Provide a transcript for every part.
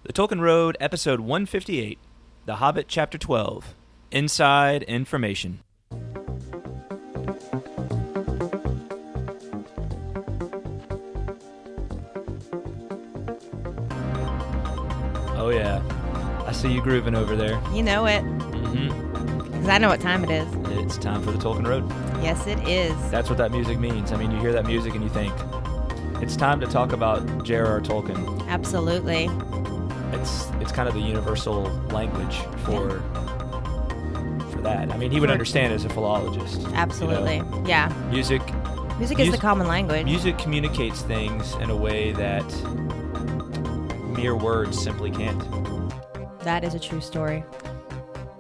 The Tolkien Road, episode 158, The Hobbit, chapter 12, Inside Information. Oh yeah, I see you grooving over there. You know it. Mm-hmm. Because I know what time it is. It's time for the Tolkien Road. Yes, it is. That's what that music means. I mean, you hear that music and you think, it's time to talk about J.R.R. Tolkien. Absolutely. It's kind of the universal language for that. I mean, he would understand as a philologist. Absolutely. You know? Yeah. Music is the common language. Music communicates things in a way that mere words simply can't. That is a true story.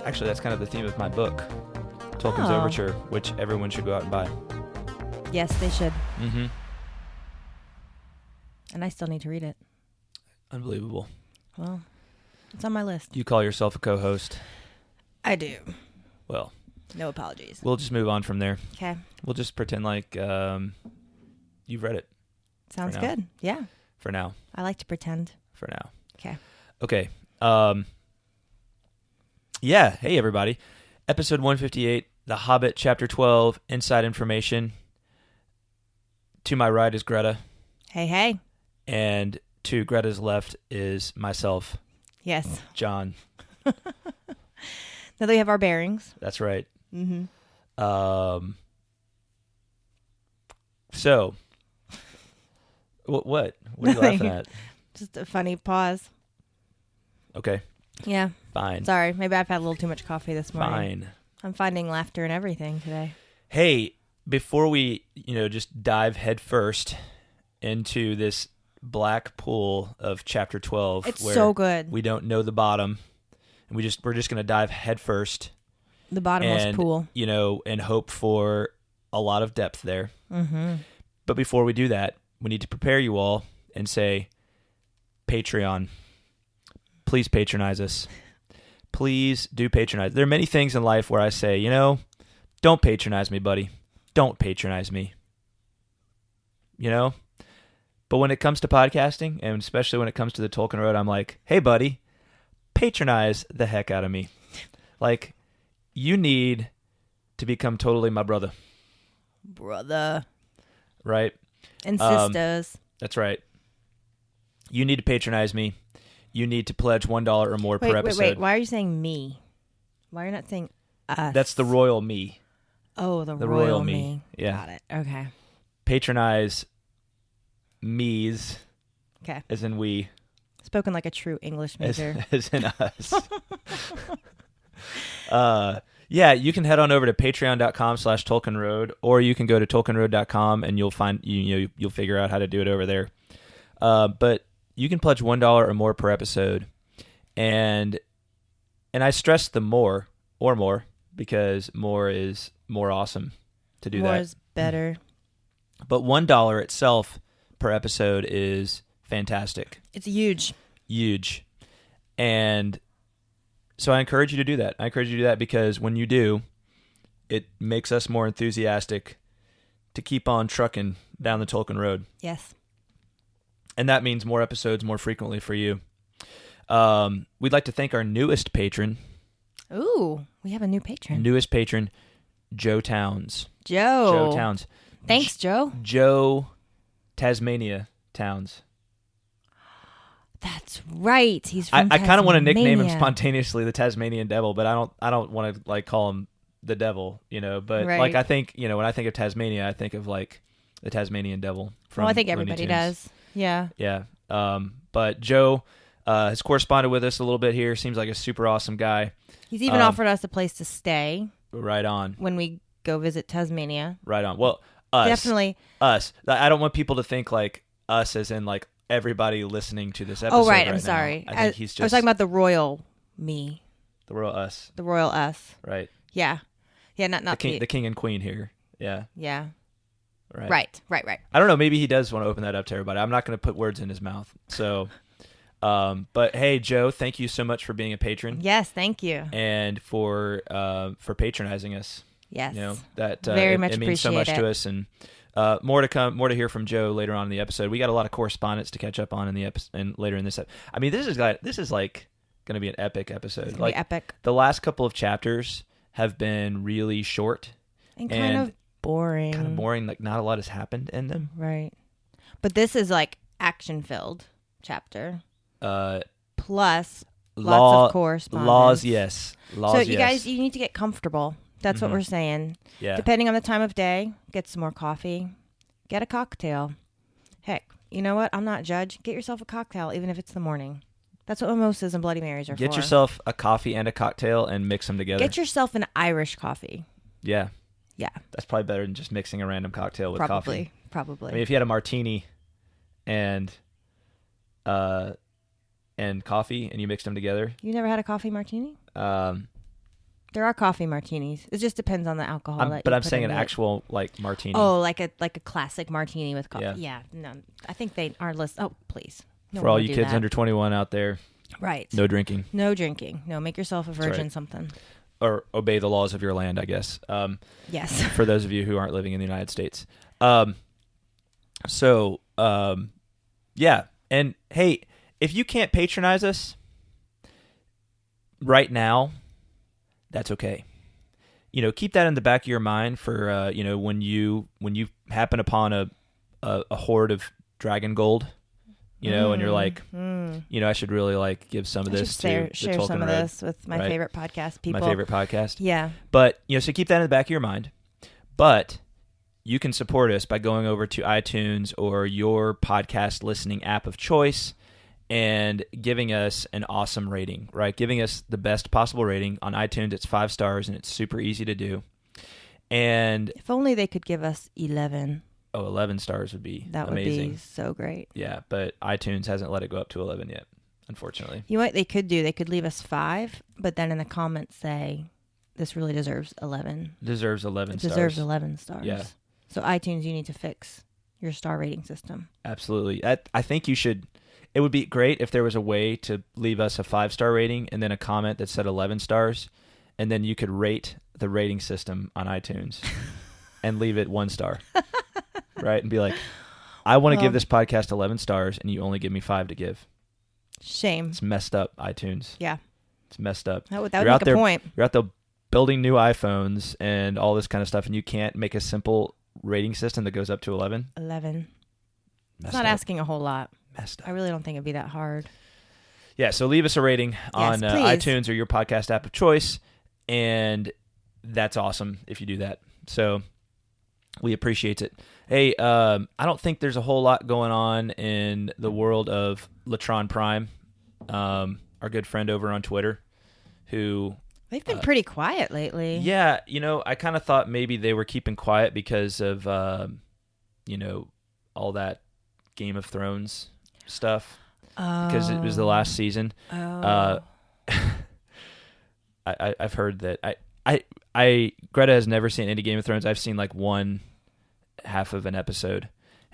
Actually, that's kind of the theme of my book, Tolkien's Overture, which everyone should go out and buy. Yes, they should. Mm-hmm. And I still need to read it. Unbelievable. Well, it's on my list. You call yourself a co-host. I do. Well. No apologies. We'll just move on from there. Okay. We'll just pretend like you've read it. Sounds good. Yeah. For now. I like to pretend. For now. Okay. Okay. Yeah. Hey, everybody. Episode 158, The Hobbit, chapter 12, Inside Information. To my right is Greta. Hey, hey. And to Greta's left is myself. Yes. John. Now that we have our bearings. That's right. Mm-hmm. So, what are you laughing at? Just a funny pause. Okay. Yeah. Fine. Sorry. Maybe I've had a little too much coffee this morning. Fine. I'm finding laughter in everything today. Hey, before we, just dive headfirst into this black pool of chapter 12, it's where so good. We don't know the bottom, and we're just going to dive headfirst. The bottomless pool. And hope for a lot of depth there. Mm-hmm. But before we do that, we need to prepare you all and say, Patreon, please patronize us. Please do patronize. There are many things in life where I say, don't patronize me, buddy. Don't patronize me. But when it comes to podcasting, and especially when it comes to the Tolkien Road, I'm like, hey, buddy, patronize the heck out of me. Like, you need to become totally my brother. Brother. Right? And sisters. That's right. You need to patronize me. You need to pledge $1 or more per episode. Wait. Why are you saying me? Why are you not saying us? That's the royal me. Oh, the royal me. Yeah. Got it. Okay. Patronize me's. Okay. As in we. Spoken like a true English major. As in us. Yeah, you can head on over to patreon.com/TolkienRoad, or you can go to TolkienRoad.com and you'll find you'll figure out how to do it over there. But you can pledge $1 or more per episode, and I stress the more because more is more awesome to do that. More is better. But $1 itself per episode is fantastic. It's huge. Huge. And so I encourage you to do that. I encourage you to do that because when you do, it makes us more enthusiastic to keep on trucking down the Tolkien Road. Yes. And that means more episodes more frequently for you. We'd like to thank our newest patron. Ooh, we have a new patron. Newest patron, Joe Towns. Joe Towns. Thanks, Joe. Joe Tasmania Towns. That's right. He's from I kind of want to nickname him Tasmania. spontaneously the Tasmanian Devil, but I don't want to call him the Devil, But right. I think when I think of Tasmania, I think of the Tasmanian Devil. From I think Looney everybody Tunes. does. Yeah. Yeah. But Joe has corresponded with us a little bit here. Seems like a super awesome guy. He's even offered us a place to stay. Right on. When we go visit Tasmania. Right on. Well, us. Definitely. Us. I don't want people to think like us as in like everybody listening to this episode. Oh, right. I'm now. sorry. I think he's just. I was talking about the royal me. The royal us. The royal us. Right. Yeah. Yeah. Not the king and queen here. Yeah. Yeah. Right. Right. I don't know. Maybe he does want to open that up to everybody. I'm not going to put words in his mouth. So, but hey, Joe, thank you so much for being a patron. Yes, thank you. And for patronizing us. Yes. That very much it means so much to us, and More to come. More to hear from Joe later on in the episode. We got a lot of correspondence to catch up on in the episode and later in this. I mean, this is like going to be an epic episode. It's like epic. The last couple of chapters have been really short and kind of boring. Like not a lot has happened in them. Right. But this is like action-filled chapter. Plus lots of correspondence. Laws, yes. So you guys, you need to get comfortable. That's what we're saying. Yeah. Depending on the time of day, get some more coffee. Get a cocktail. Heck, you know what? I'm not a judge. Get yourself a cocktail, even if it's the morning. That's what mimosas and Bloody Marys are for. Get yourself a coffee and a cocktail and mix them together. Get yourself an Irish coffee. Yeah. Yeah. That's probably better than just mixing a random cocktail with coffee. Probably. I mean, if you had a martini and coffee and you mixed them together. You never had a coffee martini? There are coffee martinis. It just depends on the alcohol. But I'm saying an actual like martini. Oh, like a classic martini with coffee. Yeah. No, I think they are list. Oh, please. No For all you kids under 21 out there. Right. No drinking. No drinking. No, make yourself a virgin something. Or obey the laws of your land, I guess. Yes. For those of you who aren't living in the United States. Yeah. And hey, if you can't patronize us right now, that's okay. You know, keep that in the back of your mind for when you happen upon a hoard of dragon gold, and you're like, I should really like give some of this to share Tolkien some of Road, this with my favorite podcast people. My favorite podcast. Yeah. But so keep that in the back of your mind. But you can support us by going over to iTunes or your podcast listening app of choice and giving us an awesome rating, right? Giving us the best possible rating. On iTunes, it's 5 stars, and it's super easy to do. And if only they could give us 11. Oh, 11 stars would be amazing. Would be so great. Yeah, but iTunes hasn't let it go up to 11 yet, unfortunately. You know what they could do? They could leave us 5, but then in the comments say, this really deserves 11. Deserves 11 stars. Deserves 11 stars. Yeah. So iTunes, you need to fix your star rating system. Absolutely. I think you should... It would be great if there was a way to leave us a 5-star rating and then a comment that said 11 stars, and then you could rate the rating system on iTunes and leave it 1 star, right? And be like, I want to give this podcast 11 stars, and you only give me 5 to give. Shame. It's messed up, iTunes. Yeah. It's messed up. That would make a point. You're out there building new iPhones and all this kind of stuff, and you can't make a simple rating system that goes up to 11? 11. It's not asking a whole lot. Messed up. I really don't think it'd be that hard. Yeah, so leave us a rating on iTunes or your podcast app of choice, and that's awesome if you do that. So we appreciate it. Hey, I don't think there's a whole lot going on in the world of Latron Prime, our good friend over on Twitter, who... They've been pretty quiet lately. Yeah, I kind of thought maybe they were keeping quiet because of, all that Game of Thrones stuff, because it was the last season. I've heard that Greta has never seen any Game of Thrones. I've seen like one half of an episode,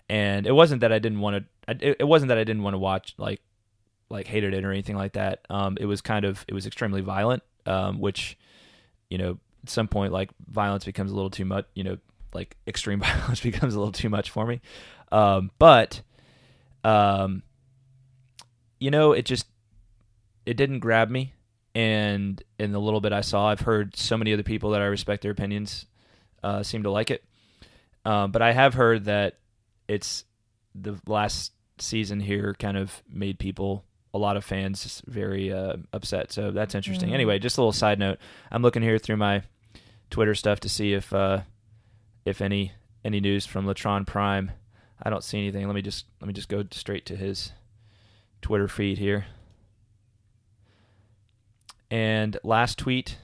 and it wasn't that I didn't want to. It wasn't that I didn't want to watch, like hated it or anything like that. It was extremely violent, which at some point like violence becomes a little too much. Like extreme violence becomes a little too much for me. But it didn't grab me. And in the little bit I saw, I've heard so many other people that I respect their opinions, seem to like it. But I have heard that it's the last season here kind of made a lot of fans very upset. So that's interesting. Mm. Anyway, just a little side note. I'm looking here through my Twitter stuff to see if any news from Latron Prime. I don't see anything. Let me just go straight to his Twitter feed here. And last tweet,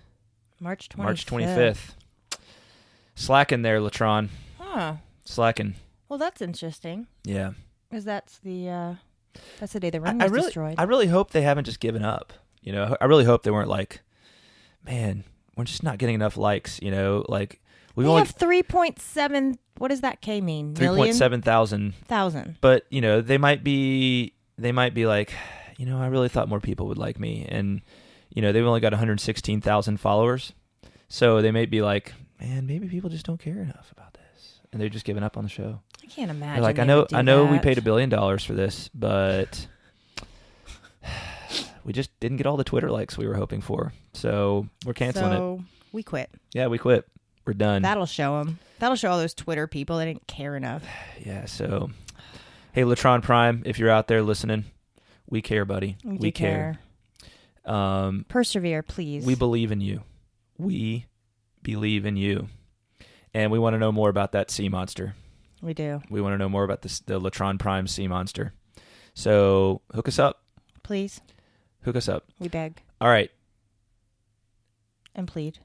March 25th. March 25th. Slacking there, Latron. Huh. Slacking. Well, that's interesting. Yeah. Because that's the day the ring was destroyed. I really hope they haven't just given up. I really hope they weren't like, man, we're just not getting enough likes. Like we have 3.7. What does that K mean? 3.7 thousand. But they might be like, I really thought more people would like me, and they've only got 116,000 followers, so they may be like, man, maybe people just don't care enough about this. and they're just giving up on the show. I can't imagine. They're like, I know we paid $1 billion for this, but we just didn't get all the Twitter likes we were hoping for. So we're canceling it. We quit. Yeah, we quit. We're done. That'll show them. That'll show all those Twitter people they didn't care enough. Yeah, so hey, Latron Prime, if you're out there listening, we care, buddy. We care. Persevere, please. We believe in you. We believe in you. And we want to know more about that sea monster. We do. We want to know more about the Latron Prime sea monster. So hook us up. Please. Hook us up. We beg. All right. And plead.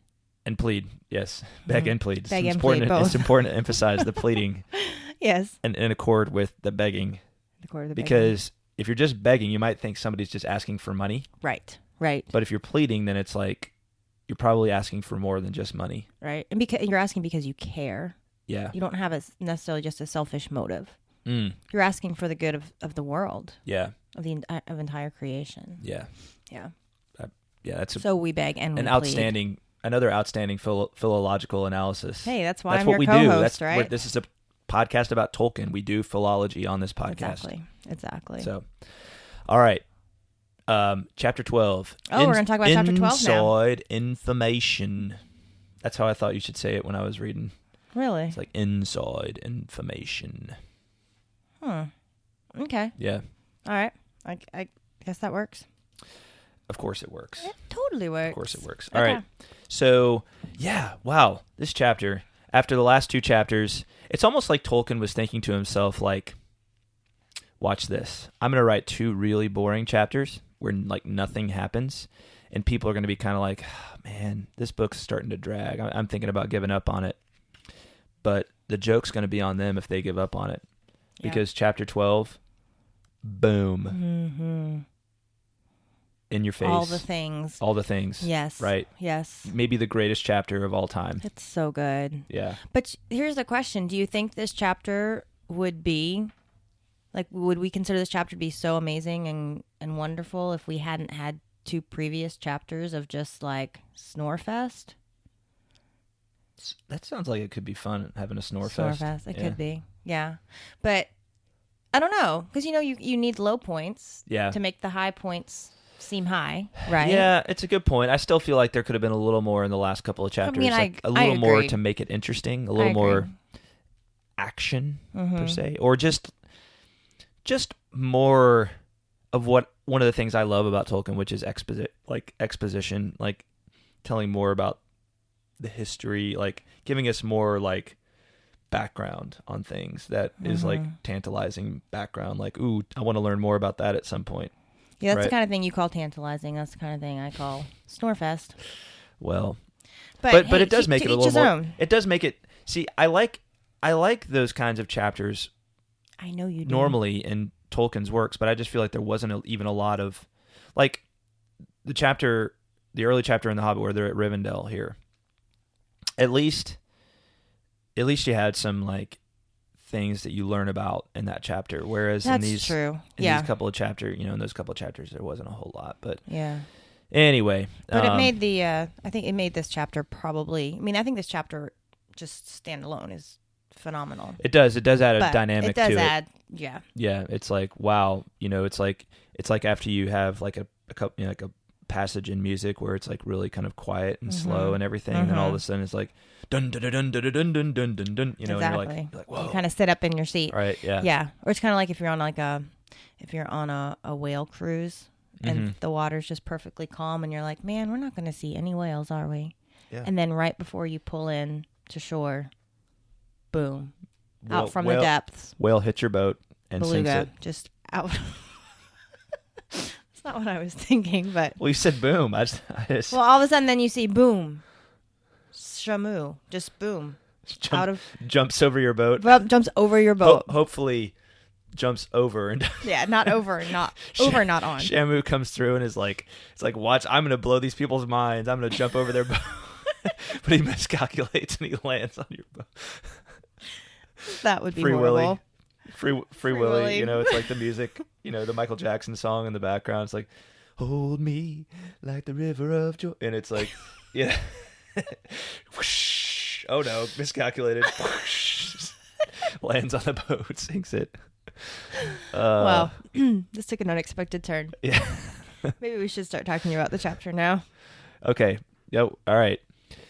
And plead, yes. Beg and plead. Beg and plead, both. It's important to emphasize the pleading. Yes. And in accord with the begging. Because if you're just begging, you might think somebody's just asking for money. Right. But if you're pleading, then it's like you're probably asking for more than just money. Right. And because you're asking because you care. Yeah. You don't have necessarily just a selfish motive. Mm. You're asking for the good of the world. Yeah. Of entire creation. Yeah. Yeah. Yeah. That's so we beg and we plead. Another outstanding philological analysis. Hey, that's why I'm your co-host, right? This is a podcast about Tolkien. We do philology on this podcast. Exactly. So, all right. Chapter 12. Oh, we're going to talk about chapter 12 now. Inside information. That's how I thought you should say it when I was reading. Really? It's like inside information. Okay. Yeah. All right. I guess that works. Of course it works. It totally works. Of course it works. All right. So, yeah, wow. This chapter, after the last 2 chapters, it's almost like Tolkien was thinking to himself, like, watch this. I'm going to write 2 really boring chapters where, like, nothing happens, and people are going to be kind of like, oh, man, this book's starting to drag. I'm thinking about giving up on it. But the joke's going to be on them if they give up on it. Yeah. Because chapter 12, boom. Mm-hmm. In your face. All the things. Yes. Right? Yes. Maybe the greatest chapter of all time. It's so good. Yeah. But here's the question. Do you think this chapter would be, like, would we consider this chapter to be so amazing and wonderful if we hadn't had 2 previous chapters of just, like, Snorefest? That sounds like it could be fun, having a Snorefest. Snorefest. It could be. Yeah. But I don't know. Because, you need low points to make the high points seem high, right? Yeah, it's a good point. I still feel like there could have been a little more in the last couple of chapters. A little more to make it interesting, a little more action, per se. Or just more of what one of the things I love about Tolkien, which is exposition, like telling more about the history, like giving us more like background on things that is like tantalizing background. Like, ooh, I want to learn more about that at some point. Yeah, that's the kind of thing you call tantalizing. That's the kind of thing I call Snorefest. Well, but it does make it a little more. It does make it. See, I like those kinds of chapters. I know you do. Normally in Tolkien's works, but I just feel like there wasn't even a lot of, like, the early chapter in The Hobbit where they're at Rivendell here. At least you had some, like, things that you learn about in that chapter, whereas in these couple of chapters, in those couple of chapters there wasn't a whole lot. But yeah, anyway, but it made I think it made this chapter probably. I mean, I think this chapter just standalone is phenomenal. It does add a dynamic to it. It does add, yeah. It's like, wow, it's like after you have like a couple, like a passage in music where it's like really kind of quiet and slow and everything, and then all of a sudden it's like dun dun dun dun dun dun dun dun dun dun, exactly. And you're like whoa. You kind of sit up in your seat, right? Yeah, yeah. Or it's kind of like if you're on a whale cruise and the water's just perfectly calm, and you're like, man, we're not going to see any whales, are we? Yeah. And then right before you pull in to shore, boom, out from the depths, whale hits your boat and sinks it, just out. Not what I was thinking, but... Well, you said boom. I just... Well, all of a sudden, then you see boom. Shamu. Just boom. Jumps over your boat. Jumps over your boat. Hopefully, jumps over. And yeah, not over, not over, not on. Shamu comes through and is like, it's like, watch, I'm going to blow these people's minds. I'm going to jump over their boat. But he miscalculates and he lands on your boat. That would be horrible. Free Willy, it's like the music, the Michael Jackson song in the background. It's like, hold me like the river of joy. And it's like, yeah. Whoosh. Oh no, miscalculated. Whoosh. Lands on the boat, sinks it. Well, this took an unexpected turn. Yeah. Maybe we should start talking about the chapter now. Okay. Yep. All right.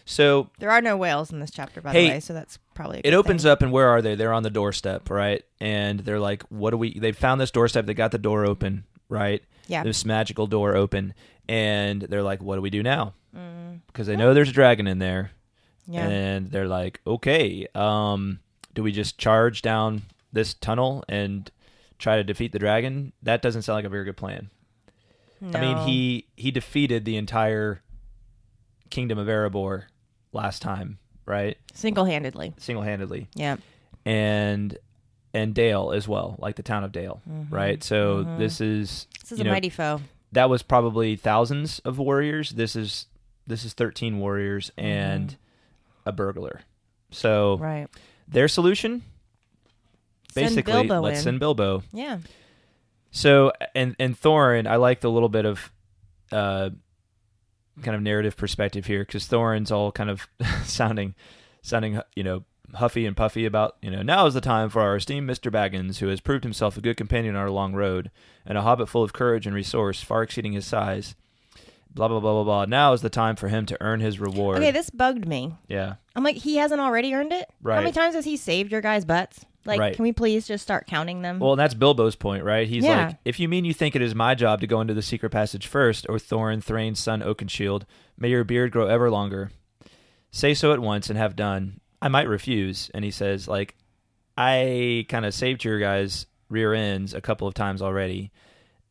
So there are no whales in this chapter, by the way, so that's probably a good it opens thing. up, and where are they? They're on the doorstep, right? And they're like, "What do we?" They found this doorstep. They got the door open, right? Yeah. This magical door open, and they're like, "What do we do now?" Because they know there's a dragon in there, and they're like, "Okay, do we just charge down this tunnel and try to defeat the dragon?" That doesn't sound like a very good plan. No. I mean, he defeated the entire kingdom of Erebor last time, right? Single-handedly. Yeah. And Dale as well, like the town of Dale, right? So this is a mighty foe. That was probably thousands of warriors. This is 13 warriors and a burglar. So their solution, basically, let's send Bilbo. Yeah. So and Thorin, I like the little bit of kind of narrative perspective here, because Thorin's all kind of sounding, huffy and puffy about, now is the time for our esteemed Mr. Baggins, who has proved himself a good companion on our long road, and a hobbit full of courage and resource, far exceeding his size. Blah, blah, blah, blah, blah. Now is the time for him to earn his reward. Okay, this bugged me. Yeah. I'm like, he hasn't already earned it? Right. How many times has he saved your guys' butts? Like, can we please just start counting them? Well, and that's Bilbo's point, right? He's like, if you mean you think it is my job to go into the secret passage first, O Thorin, Thrain's son Oakenshield, may your beard grow ever longer. Say so at once and have done. I might refuse. And he says, like, I kind of saved your guys' rear ends a couple of times already.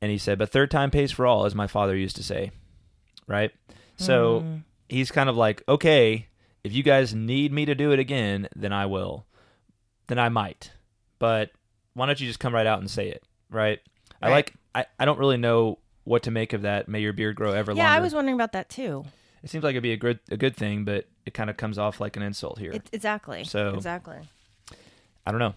And he said, but third time pays for all, as my father used to say. Right? So he's kind of like, okay, if you guys need me to do it again, then I will. Then I might. But why don't you just come right out and say it, right? I don't really know what to make of that. May your beard grow ever longer. Yeah, I was wondering about that too. It seems like it'd be a good thing, but it kind of comes off like an insult here. Exactly. So exactly. I don't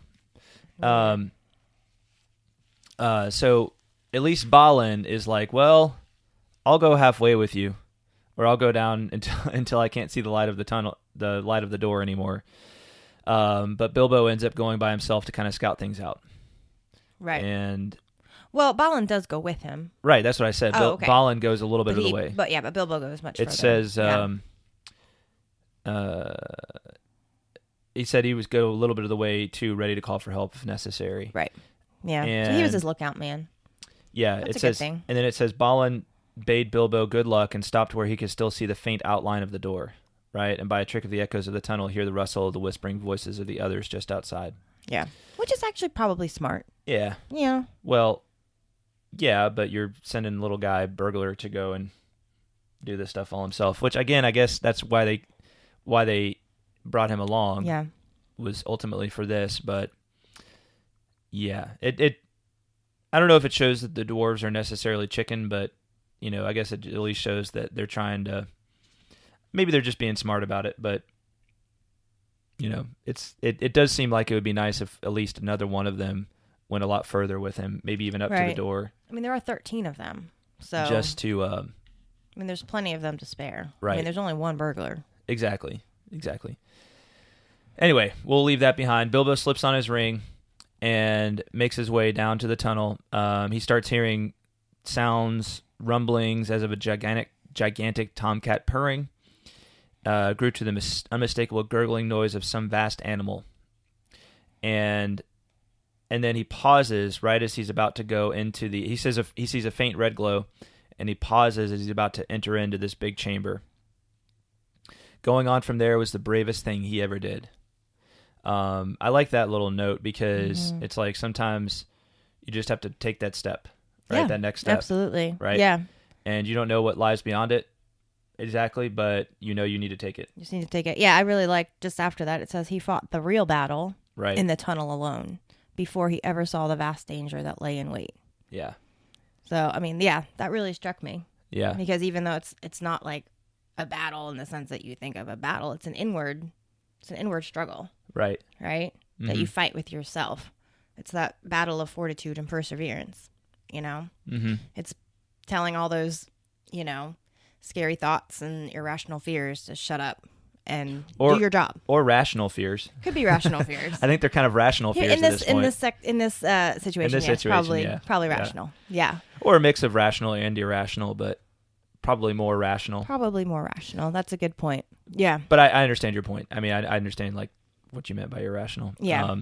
know. So at least Balin is like, well, I'll go halfway with you, or I'll go down until I can't see the light of the light of the door anymore. But Bilbo ends up going by himself to kind of scout things out. Right. And well, Balin does go with him. Right, that's what I said. Okay. Balin goes a little bit of the way. But Bilbo goes much further. It says he said he was go a little bit of the way too, ready to call for help if necessary. Right. Yeah. And so he was his lookout man. Yeah, that's it a says, good thing. And then it says Balin bade Bilbo good luck and stopped where he could still see the faint outline of the door. Right, and by a trick of the echoes of the tunnel, hear the rustle of the whispering voices of the others just outside. Yeah, which is actually probably smart. Yeah. Yeah. Well, yeah, but you're sending little guy burglar to go and do this stuff all himself. Which again, I guess that's why they brought him along. Yeah. Was ultimately for this, but yeah, it. I don't know if it shows that the dwarves are necessarily chicken, but I guess it at least shows that they're trying to. Maybe they're just being smart about it, but it does seem like it would be nice if at least another one of them went a lot further with him, maybe even up to the door. I mean, there are 13 of them, so just to. I mean, there's plenty of them to spare. Right. I mean, there's only one burglar. Exactly. Anyway, we'll leave that behind. Bilbo slips on his ring and makes his way down to the tunnel. He starts hearing sounds, rumblings as of a gigantic tomcat purring. Grew to the unmistakable gurgling noise of some vast animal. And then he pauses right as he's about to go into he says he sees a faint red glow, and he pauses as he's about to enter into this big chamber. Going on from there was the bravest thing he ever did. I like that little note because it's like sometimes you just have to take that step, right? Yeah, that next step. Absolutely. Right? Yeah. And you don't know what lies beyond it. Exactly, but you need to take it. You just need to take it. Yeah, I really like just after that it says he fought the real battle in the tunnel alone before he ever saw the vast danger that lay in wait. Yeah. So, I mean, yeah, that really struck me. Yeah. Because even though it's not like a battle in the sense that you think of a battle, it's an inward struggle. Right. Right? Mm-hmm. That you fight with yourself. It's that battle of fortitude and perseverance, Mm-hmm. It's telling all those, scary thoughts and irrational fears to shut up and do your job. Or rational fears. Could be rational fears. I think they're kind of rational fears at this point. In this situation, yes, probably rational. Yeah. Or a mix of rational and irrational, but probably more rational. That's a good point. Yeah. But I understand your point. I mean, I understand like what you meant by irrational. Yeah.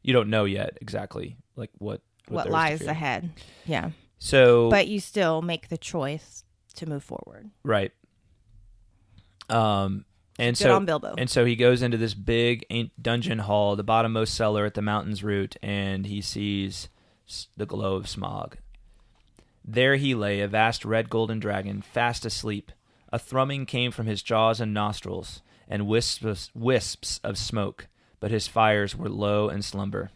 You don't know yet exactly like what lies ahead. Yeah. So, but you still make the choice to move forward. Right. And Good so on Bilbo. And so he goes into this big dungeon hall, the bottommost cellar at the mountain's root, and he sees the glow of Smaug. There he lay, a vast red golden dragon, fast asleep. A thrumming came from his jaws and nostrils, and wisps of smoke, but his fires were low in slumber.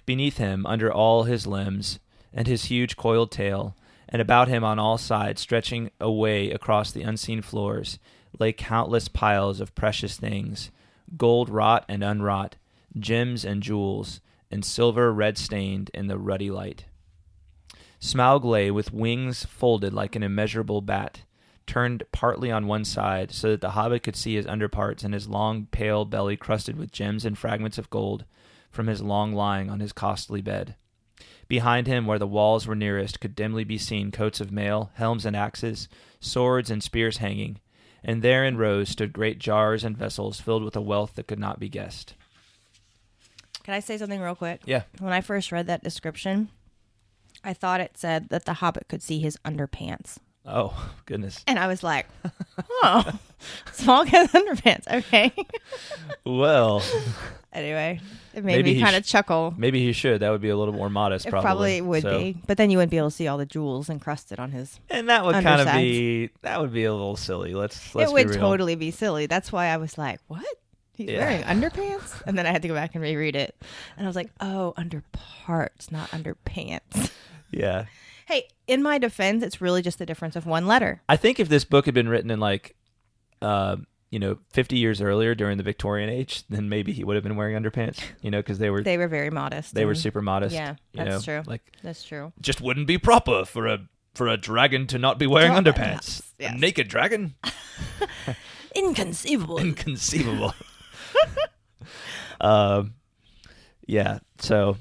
Beneath him, under all his limbs, and his huge coiled tail, and about him on all sides, stretching away across the unseen floors, lay countless piles of precious things, gold wrought and unwrought, gems and jewels, and silver red-stained in the ruddy light. Smaug lay with wings folded like an immeasurable bat, turned partly on one side so that the hobbit could see his underparts and his long pale belly crusted with gems and fragments of gold from his long lying on his costly bed. Behind him, where the walls were nearest, could dimly be seen coats of mail, helms and axes, swords and spears hanging, and there in rows stood great jars and vessels filled with a wealth that could not be guessed. Can I say something real quick? Yeah. When I first read that description, I thought it said that the hobbit could see his underpants. Oh, goodness. And I was like, oh, Smaug has underpants. Okay. Well. Anyway, it made me kind of chuckle. Maybe he should. That would be a little more modest, probably. It probably would be. But then you wouldn't be able to see all the jewels encrusted on his And that would kind of be, that would be a little silly. Let's be real. It would totally be silly. That's why I was like, what? He's wearing underpants? And then I had to go back and reread it. And I was like, oh, underparts, not underpants. Yeah. Hey, in my defense, it's really just the difference of one letter. I think if this book had been written in like, 50 years earlier during the Victorian age, then maybe he would have been wearing underpants, because they were very modest. They were super modest. Yeah, that's true. That's true. Just wouldn't be proper for a dragon to not be wearing underpants. Yes. A naked dragon? Inconceivable. Inconceivable. Yeah, so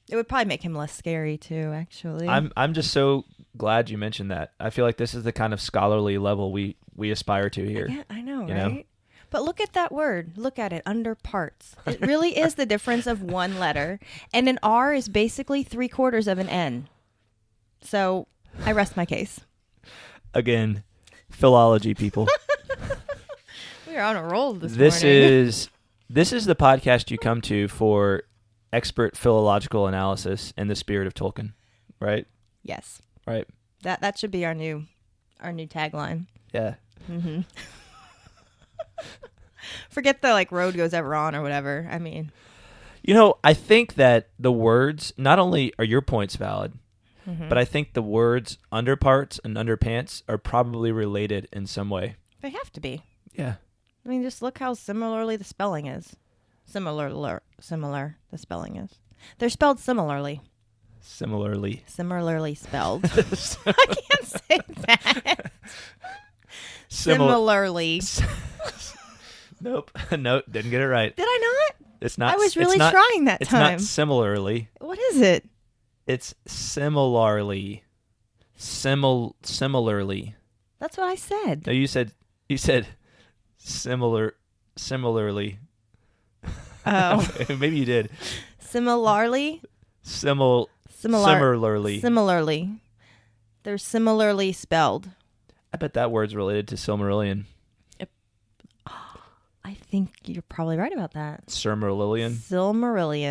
it would probably make him less scary too, actually. I'm just so glad you mentioned that. I feel like this is the kind of scholarly level we aspire to here. Yeah, I know, right? But look at that word. Look at it, underparts. It really is the difference of one letter. And an R is basically 3/4 of an N. So I rest my case. Again, philology people. We are on a roll this morning. This is the podcast you come to for expert philological analysis in the spirit of Tolkien, right? Yes. Right. That should be our new tagline. Yeah. Mm-hmm. Forget the road goes ever on or whatever. I mean, I think that the words, not only are your points valid, but I think the words underparts and underpants are probably related in some way. They have to be. Yeah. I mean, just look how similarly the spelling is. Similar the spelling is. They're spelled similarly. Similarly spelled. I can't say that. Similarly. Nope, didn't get it right. Did I not? It's not. I was really trying that time. It's not similarly. What is it? It's similarly. Similarly. That's what I said. No, you said similarly. Oh. Maybe you did. Similarly? Similarly. They're similarly spelled. I bet that word's related to Silmarillion. I think you're probably right about that. Silmarillion. Similarly.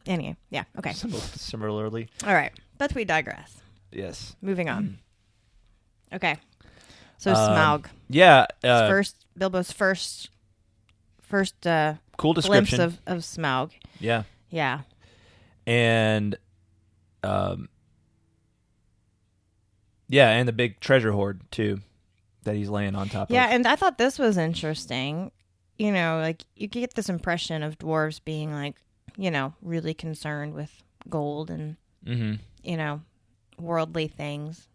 Anyway, yeah, okay. Similarly. All right, but we digress. Yes. Moving on. Okay. So Smaug. Yeah. Bilbo's first cool description glimpse of Smaug. Yeah. Yeah. And and the big treasure hoard too that he's laying on top of. Yeah, and I thought this was interesting. You get this impression of dwarves being really concerned with gold and worldly things.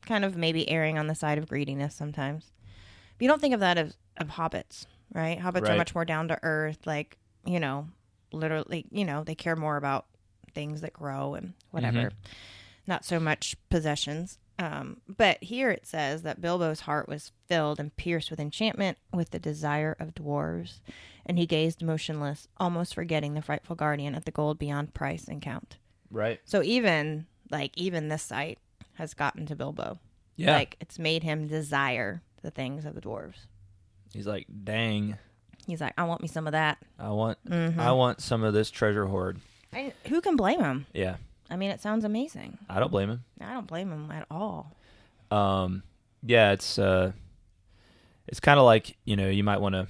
kind of maybe erring on the side of greediness sometimes. But you don't think of that of hobbits, right? Hobbits are much more down to earth, like, literally, they care more about things that grow and whatever. Not so much possessions. But here it says that Bilbo's heart was filled and pierced with enchantment with the desire of dwarves, and he gazed motionless, almost forgetting the frightful guardian at the gold beyond price and count. Right. So even this sight has gotten to Bilbo. Yeah. Like, it's made him desire the things of the dwarves. He's like, dang. He's like, I want me some of that. I want some of this treasure hoard. Who can blame him? Yeah. I mean, it sounds amazing. I don't blame him. I don't blame him at all. Yeah, it's kind of like, you might want to,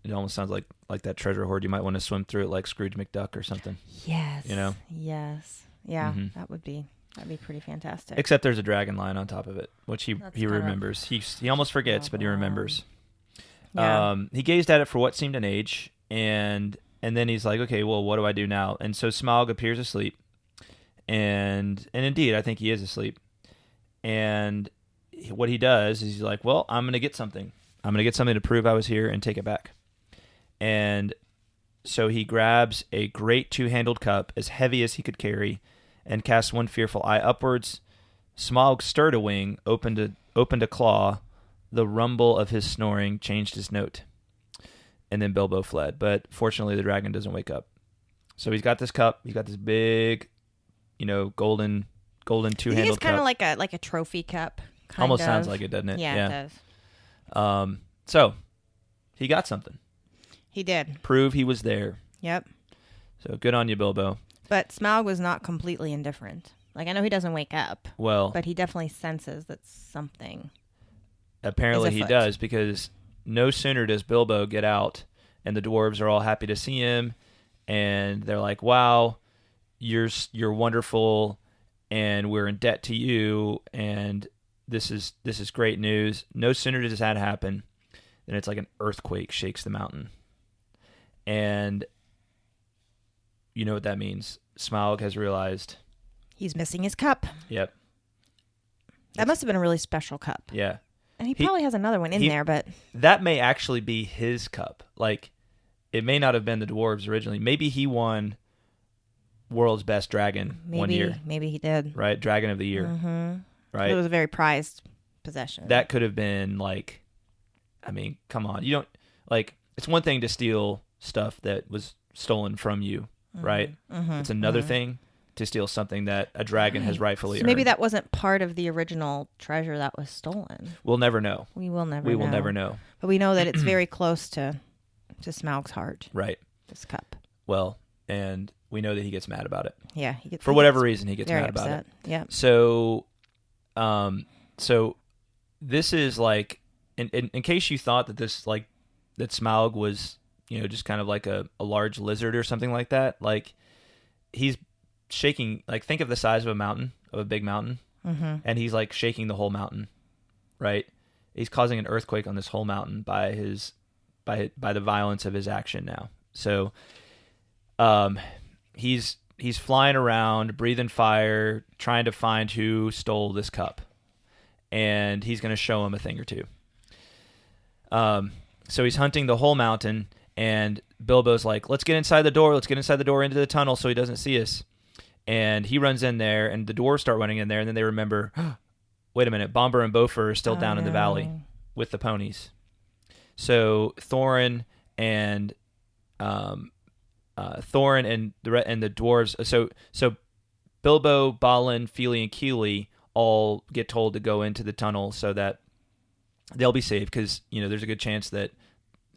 it almost sounds like that treasure hoard. You might want to swim through it like Scrooge McDuck or something. Yes. Yes. Yeah, that'd be pretty fantastic. Except there's a dragon line on top of it, which he remembers. He almost forgets, but he remembers. Yeah. He gazed at it for what seemed an age, and then he's like, okay, well, what do I do now? And so Smaug appears asleep. And indeed, I think he is asleep. And what he does is he's like, well, I'm going to get something. I'm going to get something to prove I was here and take it back. And so he grabs a great two-handled cup, as heavy as he could carry, and casts one fearful eye upwards. Smaug stirred a wing, opened a claw. The rumble of his snoring changed his note. And then Bilbo fled. But fortunately, the dragon doesn't wake up. So he's got this cup. He's got this big, golden two-handled cup. It's kind of like a trophy cup. Almost sounds like it, doesn't it? Yeah, it does. So he got something. He did. Prove he was there. Yep. So good on you, Bilbo. But Smaug was not completely indifferent. Like, I know he doesn't wake up. Well, but he definitely senses that something. Apparently he does, because no sooner does Bilbo get out, and the dwarves are all happy to see him, and they're like, "Wow, you're wonderful, and we're in debt to you, and this is great news." No sooner does that happen than it's like an earthquake shakes the mountain, and you know what that means. Smaug has realized he's missing his cup. Yep. That must have been a really special cup. Yeah. And he probably has another one in there, but that may actually be his cup. Like, it may not have been the dwarves originally. Maybe he won World's Best Dragon one year. Maybe he did. Right? Dragon of the Year. Mm-hmm. Right? It was a very prized possession. That could have been like, I mean, come on. You don't, like, it's one thing to steal stuff that was stolen from you, right? Mm-hmm. It's another thing to steal something that a dragon has rightfully earned. Maybe that wasn't part of the original treasure that was stolen. We'll never know. We will never know. But we know that it's very close to Smaug's heart. Right. This cup. Well, and we know that he gets mad about it. Yeah. For whatever reason, he gets mad about it. Yeah. So, so this is like, in case you thought that this, like, that Smaug was, just kind of like a large lizard or something like that, like, he's shaking, like, think of the size of a big mountain, and he's like shaking the whole mountain, right? He's causing an earthquake on this whole mountain by the violence of his action now. So, he's flying around, breathing fire, trying to find who stole this cup, and he's going to show him a thing or two. So he's hunting the whole mountain, and Bilbo's like, let's get inside the door into the tunnel so he doesn't see us. And he runs in there, and the dwarves start running in there, and then they remember, wait a minute, Bombur and Bofur are still down in the valley with the ponies. So Thorin and the dwarves. So Bilbo, Balin, Fili, and Keely all get told to go into the tunnel so that they'll be safe, because there's a good chance that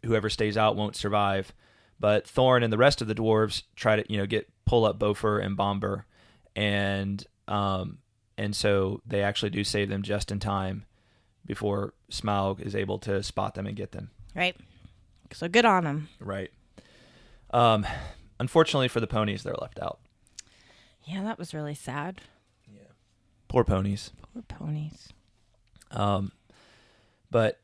whoever stays out won't survive. But Thorin and the rest of the dwarves try to pull up Bofur and Bombur, and so they actually do save them just in time before Smaug is able to spot them and get them. Right. So good on them. Right. Unfortunately for the ponies, they're left out. Yeah, that was really sad. Yeah. Poor ponies. But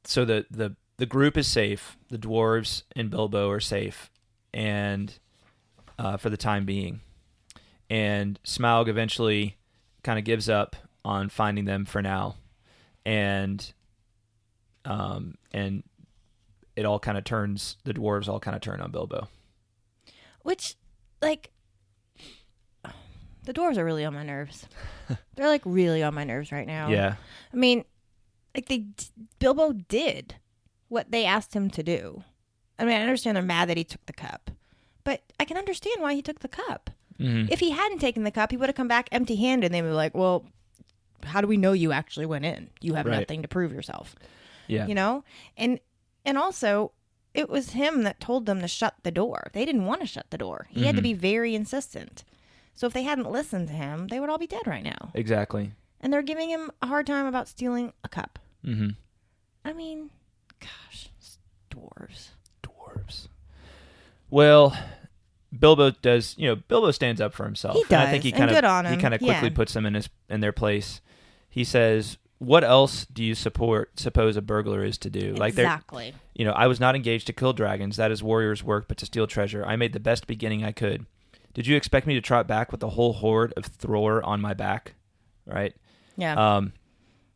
so the group is safe. The dwarves and Bilbo are safe, and for the time being. And Smaug eventually kind of gives up on finding them for now, and it all kind of turns. The dwarves all kind of turn on Bilbo. Which, like, the dwarves are really on my nerves. They're like really on my nerves right now. Yeah. I mean, like Bilbo did what they asked him to do. I mean, I understand they're mad that he took the cup, but I can understand why he took the cup. Mm-hmm. If he hadn't taken the cup, he would have come back empty-handed, and they would be like, well, how do we know you actually went in? You have nothing to prove yourself. Yeah. You know? And also, it was him that told them to shut the door. They didn't want to shut the door. He had to be very insistent. So if they hadn't listened to him, they would all be dead right now. Exactly. And they're giving him a hard time about stealing a cup. Mm-hmm. I mean, gosh, dwarves. Well, Bilbo does, Bilbo stands up for himself. He does, and I think he kind of quickly Yeah. puts them in their place. He says, "What else do you suppose a burglar is to do?" Exactly. I was not engaged to kill dragons. That is warrior's work, but to steal treasure. I made the best beginning I could. Did you expect me to trot back with a whole horde of Thror on my back? Right? Yeah.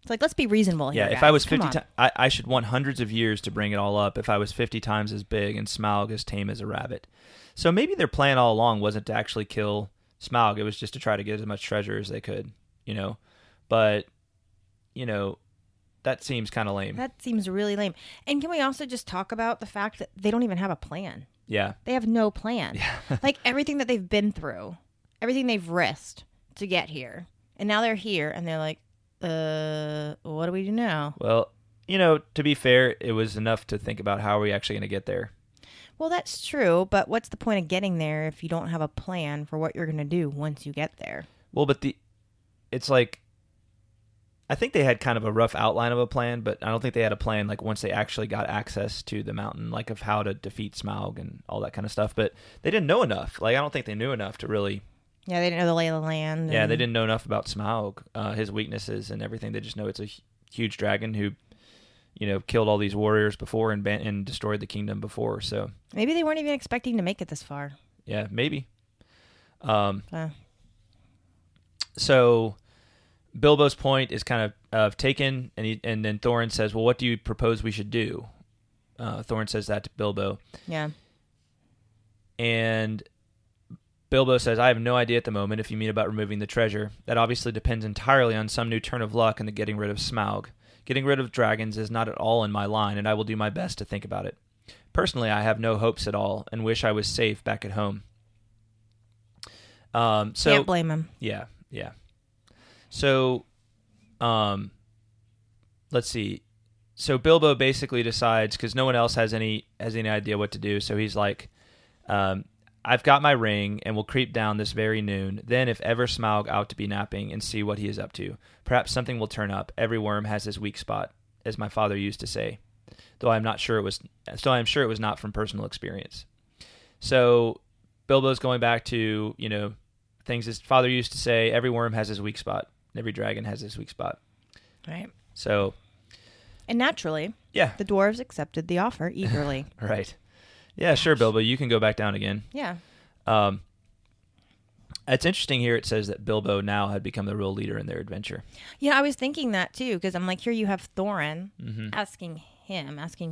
It's like, let's be reasonable here, Yeah, if guys. I was Come 50 on. I should want hundreds of years to bring it all up if I was 50 times as big and Smaug as tame as a rabbit. So maybe their plan all along wasn't to actually kill Smaug. It was just to try to get as much treasure as they could, But, that seems kind of lame. That seems really lame. And can we also just talk about the fact that they don't even have a plan? Yeah. They have no plan. Yeah. Like, everything that they've been through, everything they've risked to get here. And now they're here, and they're like, what do we do now? Well, to be fair, it was enough to think about how are we actually going to get there. Well, that's true, but what's the point of getting there if you don't have a plan for what you're going to do once you get there? Well, but it's like, I think they had kind of a rough outline of a plan, but I don't think they had a plan like once they actually got access to the mountain, like of how to defeat Smaug and all that kind of stuff. But they didn't know enough. Like, I don't think they knew enough to really... Yeah, they didn't know the lay of the land. Yeah, they didn't know enough about Smaug, his weaknesses and everything. They just know it's a huge dragon who, killed all these warriors before and destroyed the kingdom before. So maybe they weren't even expecting to make it this far. Yeah, maybe. So Bilbo's point is kind of taken, and then Thorin says, "Well, what do you propose we should do?" Thorin says that to Bilbo. Yeah, and Bilbo says, "I have no idea at the moment if you mean about removing the treasure. That obviously depends entirely on some new turn of luck in the getting rid of Smaug. Getting rid of dragons is not at all in my line, and I will do my best to think about it. Personally, I have no hopes at all, and wish I was safe back at home." Can't blame him. Yeah. So, let's see. So Bilbo basically decides, because no one else has any idea what to do, so he's like, "I've got my ring, and will creep down this very noon. Then, if ever Smaug out to be napping, and see what he is up to. Perhaps something will turn up. Every worm has his weak spot, as my father used to say. Though I am sure it was not from personal experience." So Bilbo's going back to, things his father used to say. Every worm has his weak spot. Every dragon has his weak spot. Right. So. And naturally, yeah, the dwarves accepted the offer eagerly. Right. Yeah, sure, Bilbo. You can go back down again. Yeah. It's interesting here. It says that Bilbo now had become the real leader in their adventure. Yeah, I was thinking that too, because I'm like, here you have Thorin Mm-hmm. asking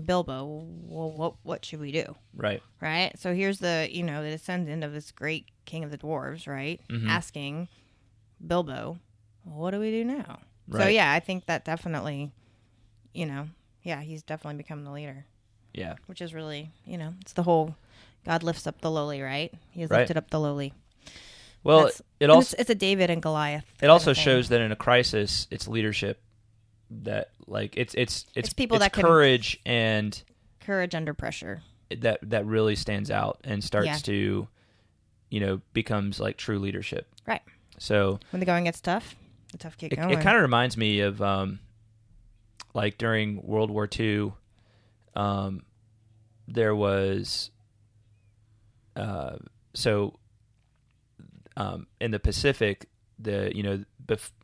Bilbo, well, what should we do? Right. Right. So here's the descendant of this great king of the dwarves, right? Mm-hmm. Asking Bilbo, well, what do we do now? Right. So yeah, I think that definitely, he's definitely become the leader. Yeah. Which is really, it's the whole God lifts up the lowly, right? He has Right. lifted up the lowly. Well, it also it's a David and Goliath. It also shows that in a crisis, it's leadership that like it's people that can- courage and courage under pressure. that really stands out and starts to, becomes like true leadership. Right. So When the going gets tough, the tough get going. it kind of reminds me of like during World War II, there was in the Pacific,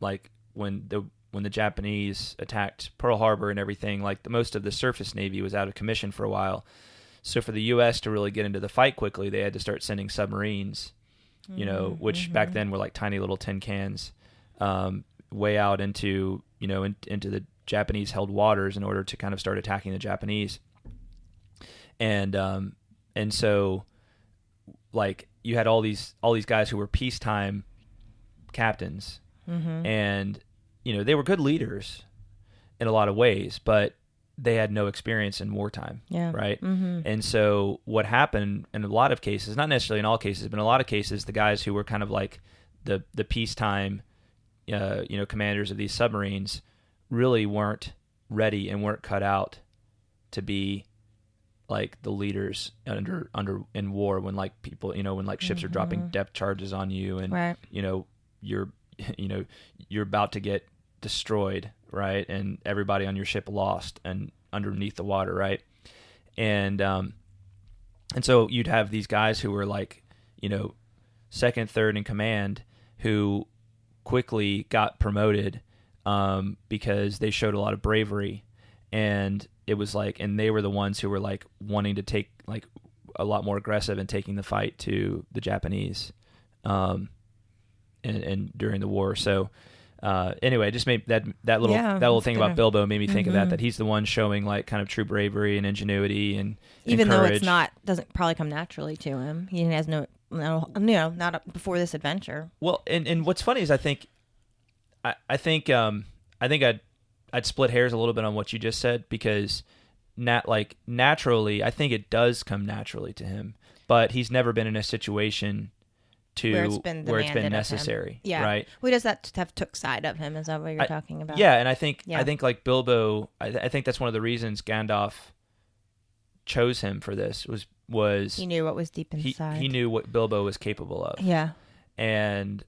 like when the Japanese attacked Pearl Harbor and everything, like most of the surface navy was out of commission for a while. So for the U.S. to really get into the fight quickly, they had to start sending submarines, which back then were like tiny little tin cans. way out into into the Japanese held waters in order to kind of start attacking the Japanese. And so like you had all these guys who were peacetime captains, and they were good leaders in a lot of ways, but they had no experience in wartime, right? And so what happened in a lot of cases, not necessarily in all cases, but in a lot of cases, the guys who were kind of like the peacetime, commanders of these submarines really weren't ready and weren't cut out to be like the leaders under in war, when like people, when like ships are dropping depth charges on you, and you're about to get destroyed, right? And everybody on your ship lost and underneath the water, right? And so you'd have these guys who were like, second, third in command, who quickly got promoted because they showed a lot of bravery, and it was like, and they were the ones who were like wanting to take like a lot more aggressive and taking the fight to the Japanese, and during the war. So anyway, it just made that little thing about Bilbo made me think of that he's the one showing like kind of true bravery and ingenuity and even courage. Though doesn't probably come naturally to him. He has no, not before this adventure. Well, and what's funny is I think I'd split hairs a little bit on what you just said, because naturally, I think it does come naturally to him, but he's never been in a situation where it's been necessary. Yeah. Right. Well, does that have took side of him? Is that what you're talking about? Yeah. And I think like Bilbo, I think that's one of the reasons Gandalf chose him for this was he knew what was deep inside. He knew what Bilbo was capable of. Yeah. And,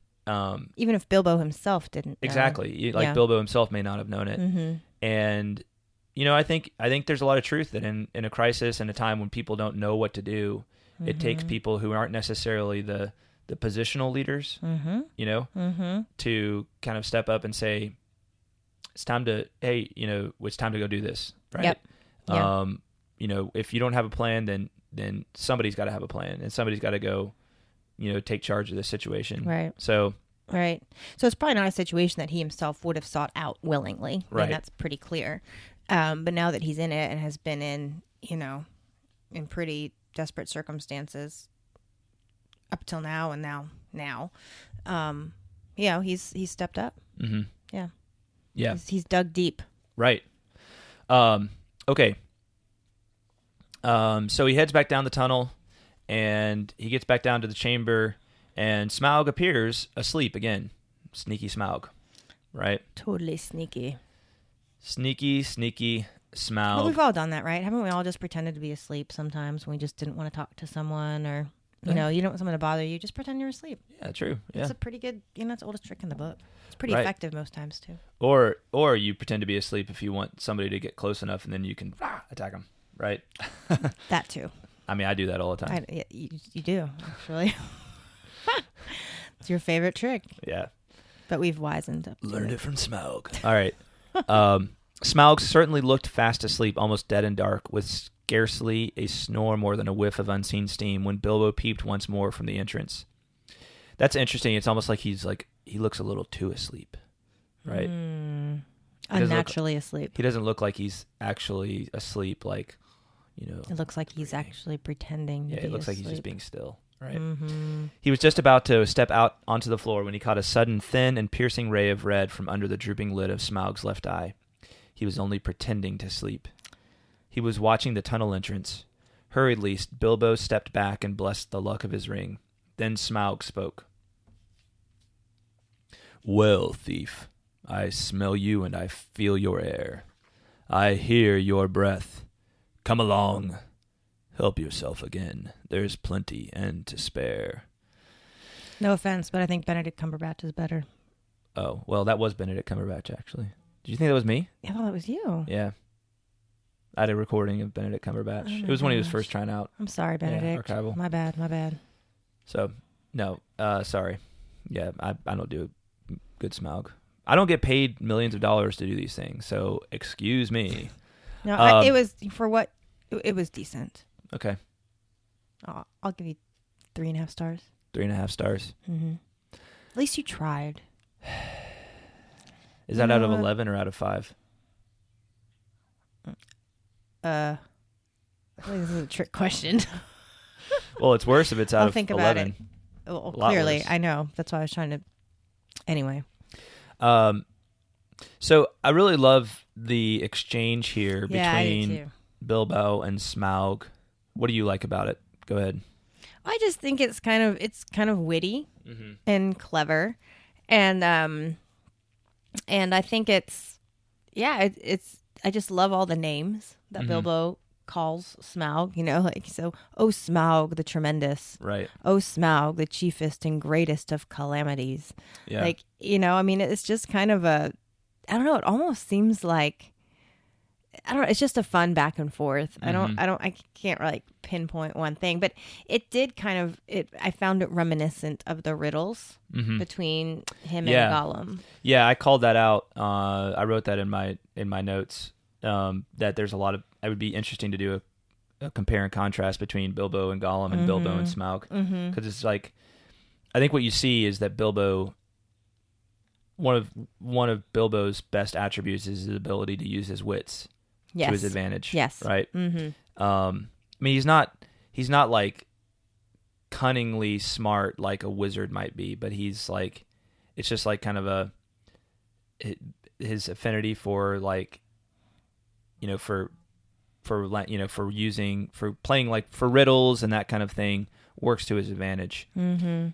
even if Bilbo himself didn't know. Exactly. Like Bilbo himself may not have known it. And, I think there's a lot of truth that in a crisis and a time when people don't know what to do, it takes people who aren't necessarily the positional leaders, to kind of step up and say, it's time to, hey, it's time to go do this. Right. Yep. If you don't have a plan, then somebody's got to have a plan, and somebody's got to go, take charge of this situation. Right. So it's probably not a situation that he himself would have sought out willingly. Right. That's pretty clear. But now that he's in it and has been in, in pretty desperate circumstances up till now, and now, he's stepped up. Mm-hmm. Yeah. Yeah. He's dug deep. Right. Okay. So he heads back down the tunnel, and he gets back down to the chamber, and Smaug appears asleep again. Sneaky Smaug, right? Totally sneaky. Sneaky Smaug. Well, we've all done that, right? Haven't we all just pretended to be asleep sometimes when we just didn't want to talk to someone, or you don't want someone to bother you, just pretend you're asleep. Yeah, true. Yeah. It's a pretty good, it's the oldest trick in the book. It's pretty effective most times too. Or you pretend to be asleep if you want somebody to get close enough, and then you can attack them, right? That too. I mean, I do that all the time. You do, actually. It's your favorite trick. Yeah. But we've wisened up. Learned it from Smaug. All right. Smaug certainly looked fast asleep, almost dead and dark, with scarcely a snore more than a whiff of unseen steam, when Bilbo peeped once more from the entrance. That's interesting. It's almost like he looks a little too asleep, right? Unnaturally asleep. He doesn't look like he's actually asleep, like, It looks like he's actually pretending to be it looks asleep. like he's just being still, right? Mm-hmm. He was just about to step out onto the floor when he caught a sudden thin and piercing ray of red from under the drooping lid of Smaug's left eye. He was only pretending to sleep. He was watching the tunnel entrance. Hurriedly, Bilbo stepped back and blessed the luck of his ring. Then Smaug spoke. "Well, thief, I smell you and I feel your air. I hear your breath. Come along. Help yourself again. There's plenty and to spare." No offense, but I think Benedict Cumberbatch is better. Oh, well, that was Benedict Cumberbatch, actually. Did you think that was me? I thought that was you. Yeah. I had a recording of Benedict Cumberbatch. It was when he was first trying out. I'm sorry, Benedict. Yeah, archival. My bad. So, no, sorry. Yeah, I don't do a good Smaug. I don't get paid millions of dollars to do these things, so excuse me. No, it was for what it was decent. Okay. I'll give you 3.5 stars. 3.5 stars. Mm-hmm. At least you tried. Is that out of 11 or out of 5? I think this is a trick question. Well, it's worse if it's out I'll of think 11. about it. Well, clearly, worse. I know. That's why I was trying to. Anyway. So I really love the exchange here Yeah, I do between too. Bilbo and Smaug. What do you like about it? Go ahead. I just think it's kind of witty and clever, and I think it's I just love all the names that Bilbo calls Smaug. You know, like oh Smaug the tremendous, Right. oh Smaug the chiefest and greatest of calamities. Yeah. Like, you know, I mean, it's just kind of I don't know. It almost seems like. I don't know. It's just a fun back and forth. I can't really pinpoint one thing, but it did I found it reminiscent of the riddles between him and Gollum. Yeah, I called that out. I wrote that in my notes, that there's a lot of, it would be interesting to do a compare and contrast between Bilbo and Gollum and Bilbo and Smaug. Because it's like, I think what you see is that Bilbo, one of Bilbo's best attributes is his ability to use his wits. Yes. To his advantage. Yes. Right. I mean, he's not like cunningly smart like a wizard might be, but he's like, it's just like kind of his affinity for like, you know, for playing like for riddles and that kind of thing works to his advantage,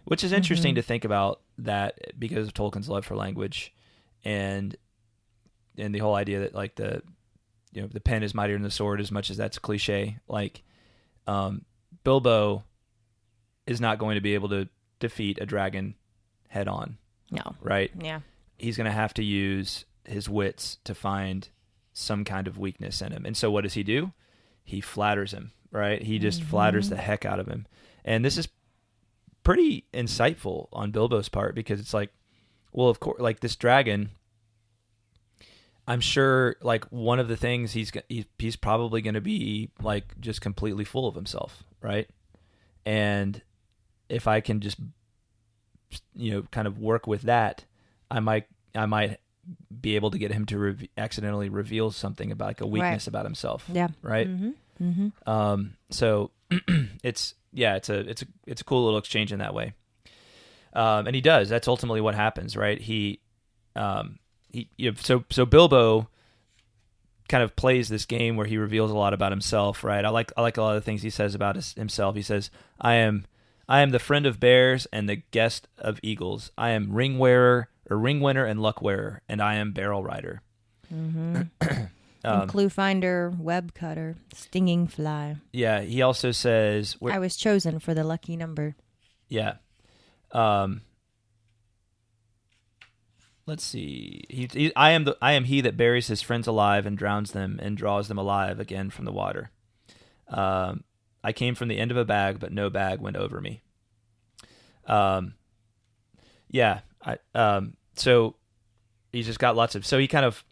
which is interesting to think about that because of Tolkien's love for language and the whole idea that like the pen is mightier than the sword, as much as that's a cliche. Like, Bilbo is not going to be able to defeat a dragon head on. No. Right? Yeah. He's going to have to use his wits to find some kind of weakness in him. And so what does he do? He flatters him, right? He just flatters the heck out of him. And this is pretty insightful on Bilbo's part because it's like, well, of course, like this dragon, I'm sure like one of the things he's probably going to be like just completely full of himself, right? And if I can just, you know, kind of work with that, I might be able to get him to accidentally reveal something about like a weakness about himself. Yeah. Right. So it's a cool little exchange in that way. And he does. That's ultimately what happens, right? So Bilbo kind of plays this game where he reveals a lot about himself, right? I like a lot of the things he says about himself. He says, I am the friend of bears and the guest of eagles. I am ring winner and luck wearer, and I am barrel rider. Clue finder, web cutter, stinging fly. Yeah, he also says, I was chosen for the lucky number. Yeah. Let's see. I am he that buries his friends alive and drowns them and draws them alive again from the water. I came from the end of a bag, but no bag went over me. So he's just got lots of. So he's kind of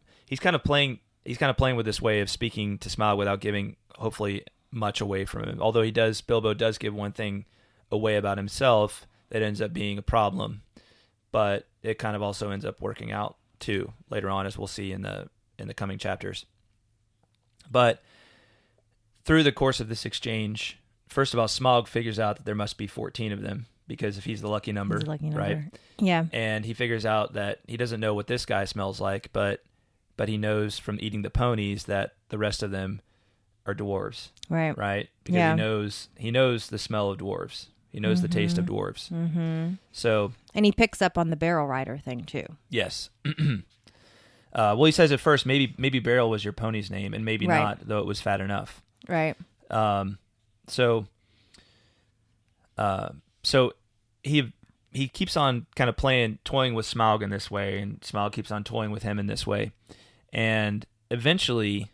playing with this way of speaking to Smaug without giving hopefully much away from him. Although Bilbo does give one thing away about himself that ends up being a problem. But it kind of also ends up working out too later on, as we'll see in the coming chapters. But through the course of this exchange, first of all, Smaug figures out that there must be 14 of them because if he's the lucky number, right? Yeah. And he figures out that he doesn't know what this guy smells like, but he knows from eating the ponies that the rest of them are dwarves, right? Because he knows the smell of dwarves. He knows the taste of dwarves. So, and he picks up on the barrel rider thing too. Yes. Well, he says at first maybe Barrel was your pony's name, and maybe not, though it was fat enough. Right. So he keeps on kind of toying with Smaug in this way, and Smaug keeps on toying with him in this way, and eventually,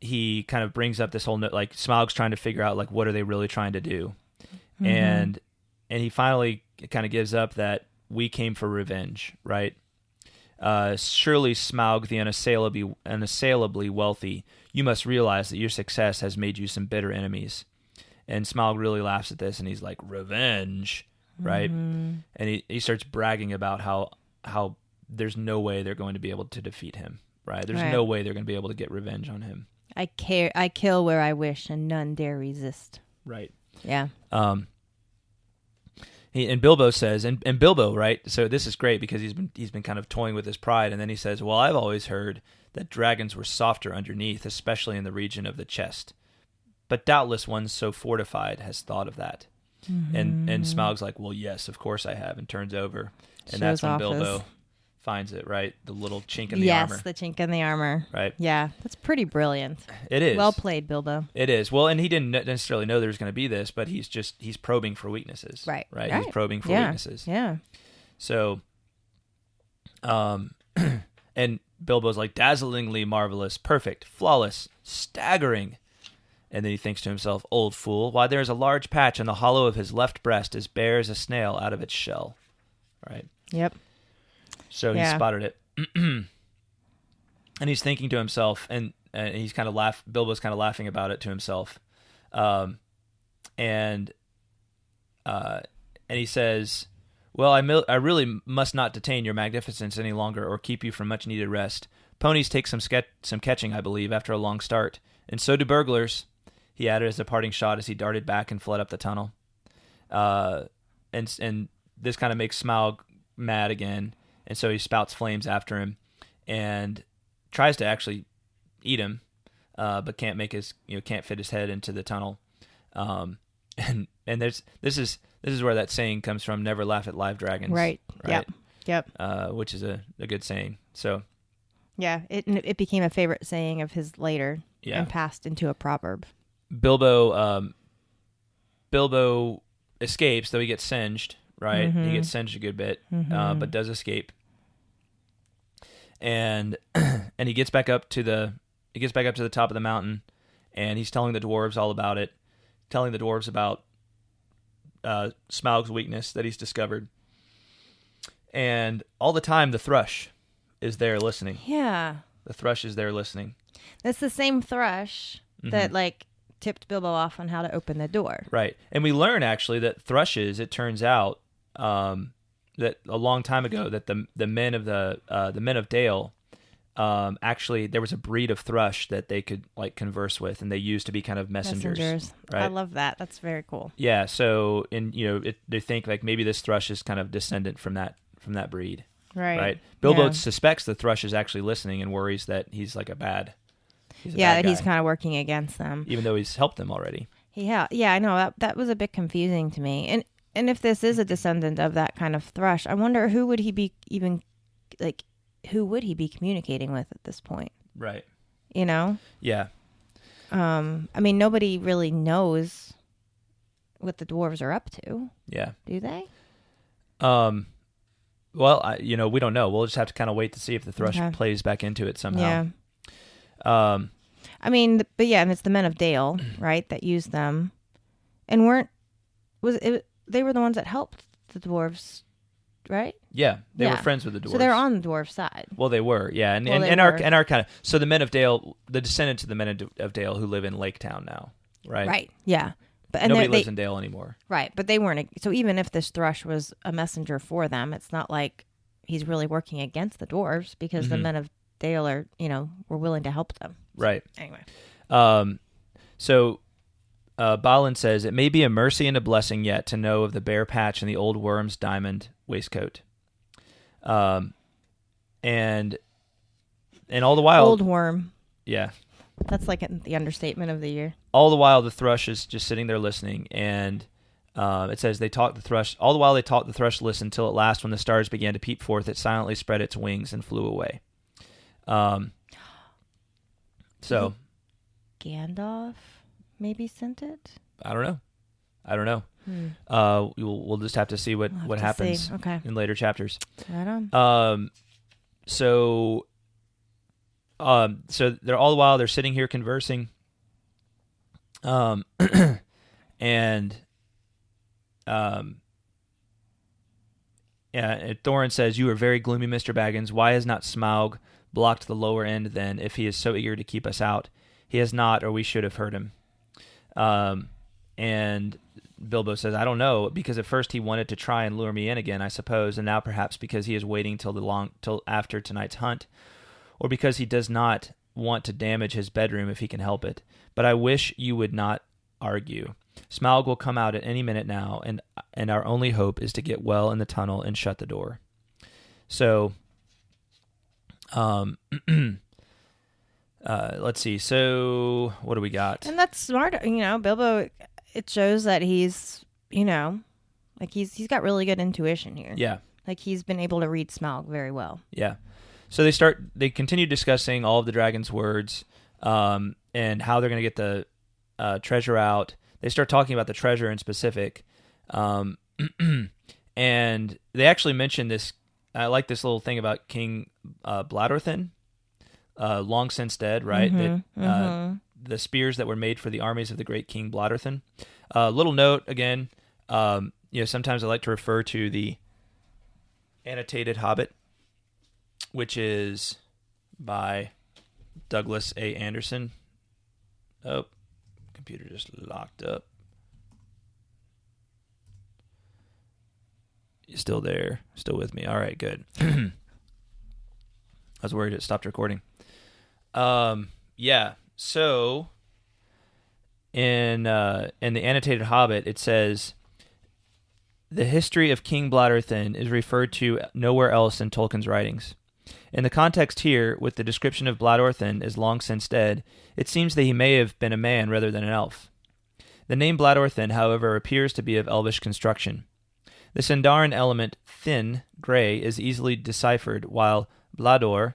he kind of brings up this whole like Smaug's trying to figure out like what are they really trying to do, and he finally kind of gives up that we came for revenge, right? Surely Smaug the unassailably wealthy, you must realize that your success has made you some bitter enemies. And Smaug really laughs at this, and he's like, revenge, right? And he starts bragging about how there's no way they're going to be able to defeat him, right? There's Right. no way they're going to be able to get revenge on him. I kill where I wish, and none dare resist. Right. Yeah. And Bilbo says, and Bilbo, right? So this is great because he's been kind of toying with his pride, and then he says, "Well, I've always heard that dragons were softer underneath, especially in the region of the chest. But doubtless one so fortified has thought of that." Mm-hmm. And Smaug's like, "Well, yes, of course I have," and turns over, and Shows that's when off Bilbo his- finds it, right? The little chink in the armor. Yes, the chink in the armor. Right. Yeah, that's pretty brilliant. It is. Well played, Bilbo. It is. Well, and he didn't necessarily know there was going to be this, but he's probing for weaknesses. Right. Right. Right. He's probing for Yeah. weaknesses. Yeah. So, and Bilbo's like, "Dazzlingly marvelous, perfect, flawless, staggering." And then he thinks to himself, "Old fool, why there is a large patch in the hollow of his left breast as bare as a snail out of its shell." Right. Yep. So he Yeah. spotted it. And he's thinking to himself, and he's kind of Bilbo's kind of laughing about it to himself. And he says, "Well, I really must not detain your magnificence any longer or keep you from much needed rest. Ponies take some catching, I believe, after a long start. And so do burglars," he added as a parting shot as he darted back and fled up the tunnel. And this kind of makes Smaug mad again, and so he spouts flames after him and tries to actually eat him, but can't fit his head into the tunnel. And this is where that saying comes from: "Never laugh at live dragons." Right. Yep. Which is a good saying. So Yeah. It became a favorite saying of his later, Yeah. and passed into a proverb. Bilbo escapes, though he gets singed. Right, Mm-hmm. he gets singed a good bit, but does escape. And he gets back up to the top of the mountain, and he's telling the dwarves all about it, telling the dwarves about Smaug's weakness that he's discovered. And all the time, the thrush is there listening. Yeah. The thrush is there listening. That's the same thrush that tipped Bilbo off on how to open the door. Right, and we learn actually that thrushes, it turns out, that a long time ago, that the men of Dale, actually there was a breed of thrush that they could converse with, and they used to be kind of messengers. Right? I love that. That's very cool. Yeah. So, they think maybe this thrush is kind of descendant from that breed. Right. Right. Bilbo Yeah. suspects the thrush is actually listening and worries that he's a bad That guy, he's kind of working against them. even though he's helped them already. Yeah, I know that was a bit confusing to me. And if this is a descendant of that kind of thrush, I wonder who would he be communicating with at this point? Right. Yeah. I mean, nobody really knows what the dwarves are up to. Yeah. Do they? Well, we don't know. We'll just have to kind of wait to see if the thrush plays back into it somehow. Yeah. I mean, and it's the men of Dale, right, that used them, and they were the ones that helped the dwarves, right? Yeah, they were Yeah. friends with the dwarves. So they're on the dwarf side. Well, they were, yeah, and They our were. kind of, so the men of Dale, the descendants of the men of Dale who live in Lake Town now, right? Right. Yeah. But Nobody lives in Dale anymore. Right, but they weren't. So even if this thrush was a messenger for them, it's not like he's really working against the dwarves, because the men of Dale are, were willing to help them. Right. Anyway. So Balin says, "It may be a mercy and a blessing yet to know of the bare patch in the old worm's diamond waistcoat." And all the while, Old worm. yeah, That's the understatement of the year. all the while the thrush is just sitting there listening, and it says they talked the thrush. All the while they talked, the thrush listened till at last, when the stars began to peep forth, it silently spread its wings and flew away. So Gandalf maybe sent it. I don't know. We'll just have to see what We'll have to happens see. Okay. in later chapters. Right on. So they're all the while they're sitting here conversing. And Thorin says, "You are very gloomy, Mr. Baggins. Why has not Smaug blocked the lower end then, if he is so eager to keep us out? He has not, or we should have heard him." And Bilbo says, I don't know, because at first he wanted to try and lure me in again, I suppose, and now perhaps because he is waiting till after tonight's hunt, or because he does not want to damage his bedroom if he can help it. But I wish you would not argue. Smaug will come out at any minute now, and our only hope is to get well in the tunnel and shut the door. So, let's see. So, what do we got? And that's smart. Bilbo, it shows that he's, like he's got really good intuition here. Yeah. Like he's been able to read Smaug very well. Yeah. So they continue discussing all of the dragon's words, and how they're going to get the treasure out. They start talking about the treasure in specific, and they actually mention this. I like this little thing about King Blatterthen, long since dead, right? The spears that were made for the armies of the great King Blatterthen. Little note again, sometimes I like to refer to the annotated Hobbit, which is by Douglas A. Anderson. Oh, computer just locked up. You still there? Still with me? All right, good. I was worried it stopped recording. Yeah. So in the annotated Hobbit, it says the history of King Blatterthen is referred to nowhere else in Tolkien's writings. In the context here, with the description of Blatterthen as long since dead, it seems that he may have been a man rather than an elf. The name Blatterthen, however, appears to be of elvish construction. The Sindarin element thin, gray, is easily deciphered, while Blador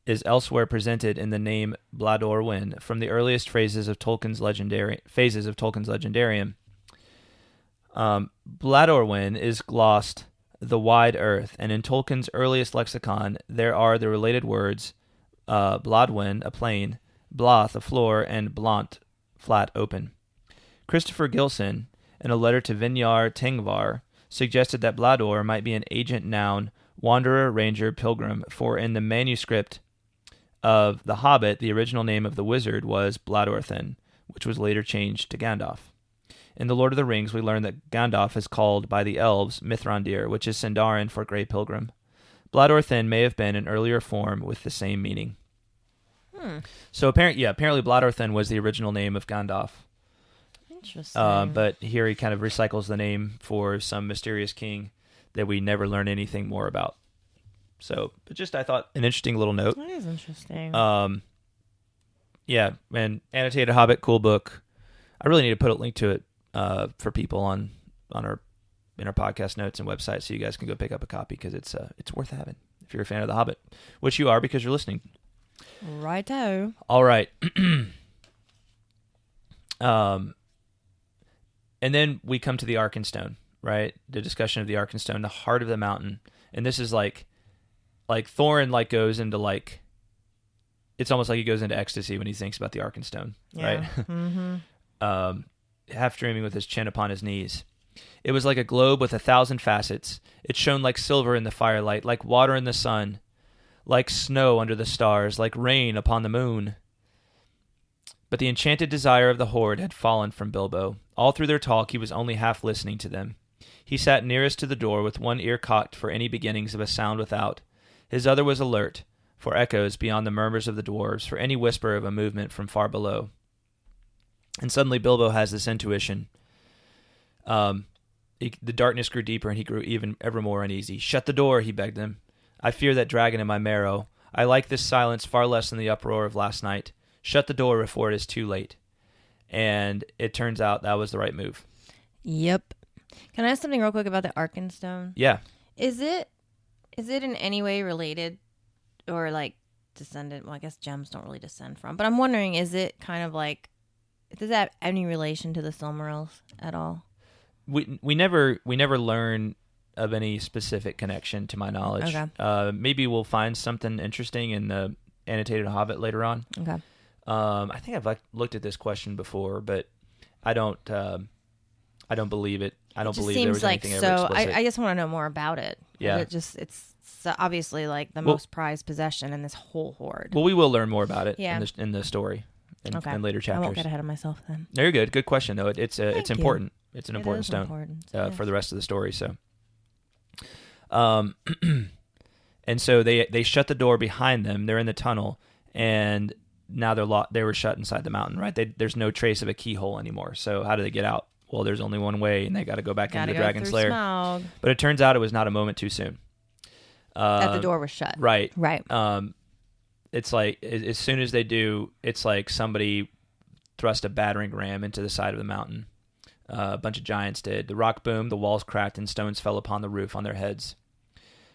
is elsewhere presented in the name Bladorwyn from the earliest phases of Tolkien's legendarium. Bladorwyn is glossed the wide earth, and in Tolkien's earliest lexicon there are the related words Bladwyn, a plain, Blath, a floor, and Blant, flat, open. Christopher Gilson, in a letter to Vinyar Tengvar, suggested that Blador might be an agent noun, wanderer, ranger, pilgrim, for in the manuscript of The Hobbit, the original name of the wizard was Bladorthen, which was later changed to Gandalf. In The Lord of the Rings, we learn that Gandalf is called by the elves Mithrandir, which is Sindarin for Grey Pilgrim. Bladorthen may have been an earlier form with the same meaning. So apparently Bladorthen was the original name of Gandalf. Interesting. But here he kind of recycles the name for some mysterious king that we never learn anything more about. So, but just I thought an interesting little note. That is interesting. Yeah, and annotated Hobbit, cool book. I really need to put a link to it for people in our podcast notes and website, so you guys can go pick up a copy because it's worth having if you're a fan of The Hobbit, which you are because you're listening. Righto. All right. And then we come to the Arkanstone, right? The discussion of the Arkanstone, the heart of the mountain, and this is like Thorin goes into it's almost like he goes into ecstasy when he thinks about the Arkanstone, right? Mm-hmm. Half dreaming with his chin upon his knees. It was like a globe with 1,000 facets. It shone like silver in the firelight, like water in the sun, like snow under the stars, like rain upon the moon. But the enchanted desire of the horde had fallen from Bilbo. All through their talk, he was only half listening to them. He sat nearest to the door with one ear cocked for any beginnings of a sound without. His other was alert, for echoes beyond the murmurs of the dwarves, for any whisper of a movement from far below. And suddenly Bilbo has this intuition. The darkness grew deeper, and he grew ever more uneasy. "Shut the door," he begged them. "I fear that dragon in my marrow. I like this silence far less than the uproar of last night. Shut the door before it is too late." And it turns out that was the right move. Yep. Can I ask something real quick about the Arkanstone? Yeah. Is it in any way related or descendant? Well, I guess gems don't really descend from. But I'm wondering, is it kind of does that have any relation to the Silmarils at all? We never learn of any specific connection to my knowledge. Okay. Maybe we'll find something interesting in the annotated Hobbit later on. Okay. I think I've looked at this question before, but I don't believe it. I don't believe there was anything ever explicit. I just want to know more about it. Yeah. It's obviously most prized possession in this whole horde. Well, we will learn more about it Yeah. in the story. in later chapters. I won't get ahead of myself then. No, you're good. Good question, though. It's important. It's an It important is stone important. for the rest of the story. So, and so they shut the door behind them. They're in the tunnel, and now they're locked. They were shut inside the mountain, right? There's no trace of a keyhole anymore. So how do they get out? Well, there's only one way, and they got to go back into the Dragon's Lair. Smaug. But it turns out it was not a moment too soon. That the door was shut. Right. Right. It's like as soon as they do, it's like somebody thrust a battering ram into the side of the mountain. A bunch of giants did. The rock boomed, the walls cracked, and stones fell upon the roof on their heads.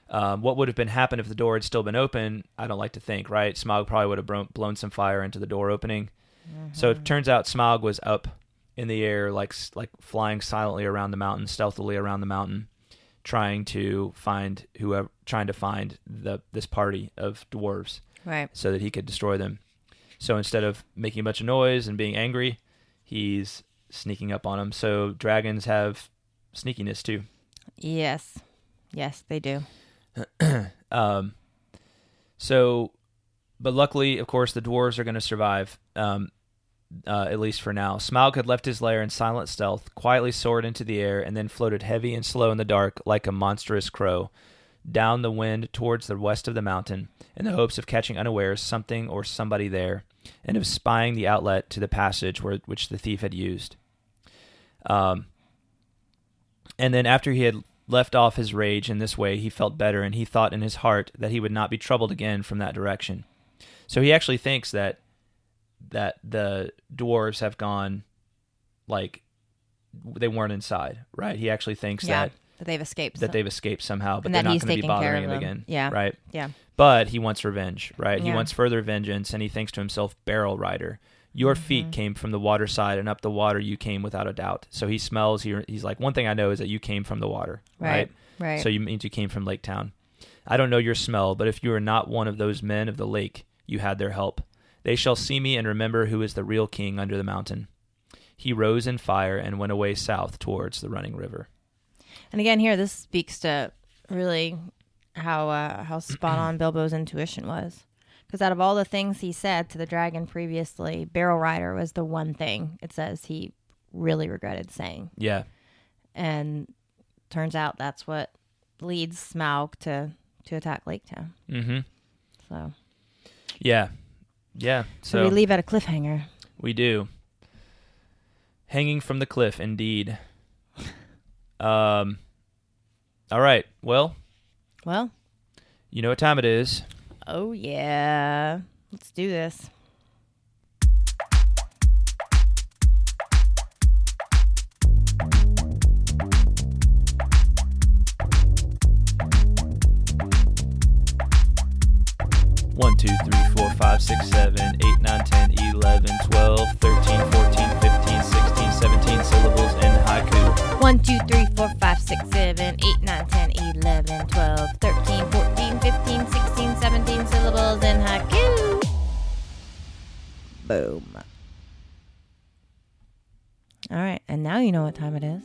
What would have happened if the door had still been open? I don't like to think, right? Smaug probably would have blown some fire into the door opening. Mm-hmm. So it turns out Smaug was up in the air, like flying silently around the mountain, stealthily around the mountain, trying to find this party of dwarves, right? So that he could destroy them. So instead of making a bunch of noise and being angry, he's sneaking up on them. So dragons have sneakiness too. Yes, they do. But luckily, of course, the dwarves are going to survive, at least for now. Smaug had left his lair in silent stealth, quietly soared into the air, and then floated heavy and slow in the dark like a monstrous crow, down the wind towards the west of the mountain, in the hopes of catching unawares something or somebody there, and of spying the outlet to the passage which the thief had used. And then after he had left off his rage in this way, he felt better, and he thought in his heart that he would not be troubled again from that direction. So he actually thinks that the dwarves have gone, like, they weren't inside, right? He actually thinks that they've escaped. That they've escaped somehow, but they're not going to be bothering him again. Yeah. Right? Yeah. But he wants revenge, right? Yeah. He wants further vengeance, and he thinks to himself, Barrel Rider, your feet came from the water side, and up the water you came without a doubt. So he smells, he's like, one thing I know is that you came from the water, right? Right. So you means you came from Lake Town. I don't know your smell, but if you are not one of those men of the lake, you had their help. They shall see me and remember who is the real king under the mountain. He rose in fire and went away south towards the running river. And again, here, this speaks to really how spot on Bilbo's intuition was. Because out of all the things he said to the dragon previously, Barrel Rider was the one thing it says he really regretted saying. Yeah. And turns out that's what leads Smaug to attack Lake Town. Mm-hmm. So. Yeah. Yeah. So we leave at a cliffhanger. We do. Hanging from the cliff, indeed. All right. Well. You know what time it is. Oh, yeah. Let's do this. One, 2, 3, 4, 5, 6, 7, 8, 9, 10, 11, 12, 13, 14, 15, 16, 17 syllables in haiku. 1, 2, 3, 4, 5, 6, 7, 8, 9, 10, 11, 12, 13, 14, 15, 16, 17 syllables in haiku. Boom. All right, and now you know what time it is.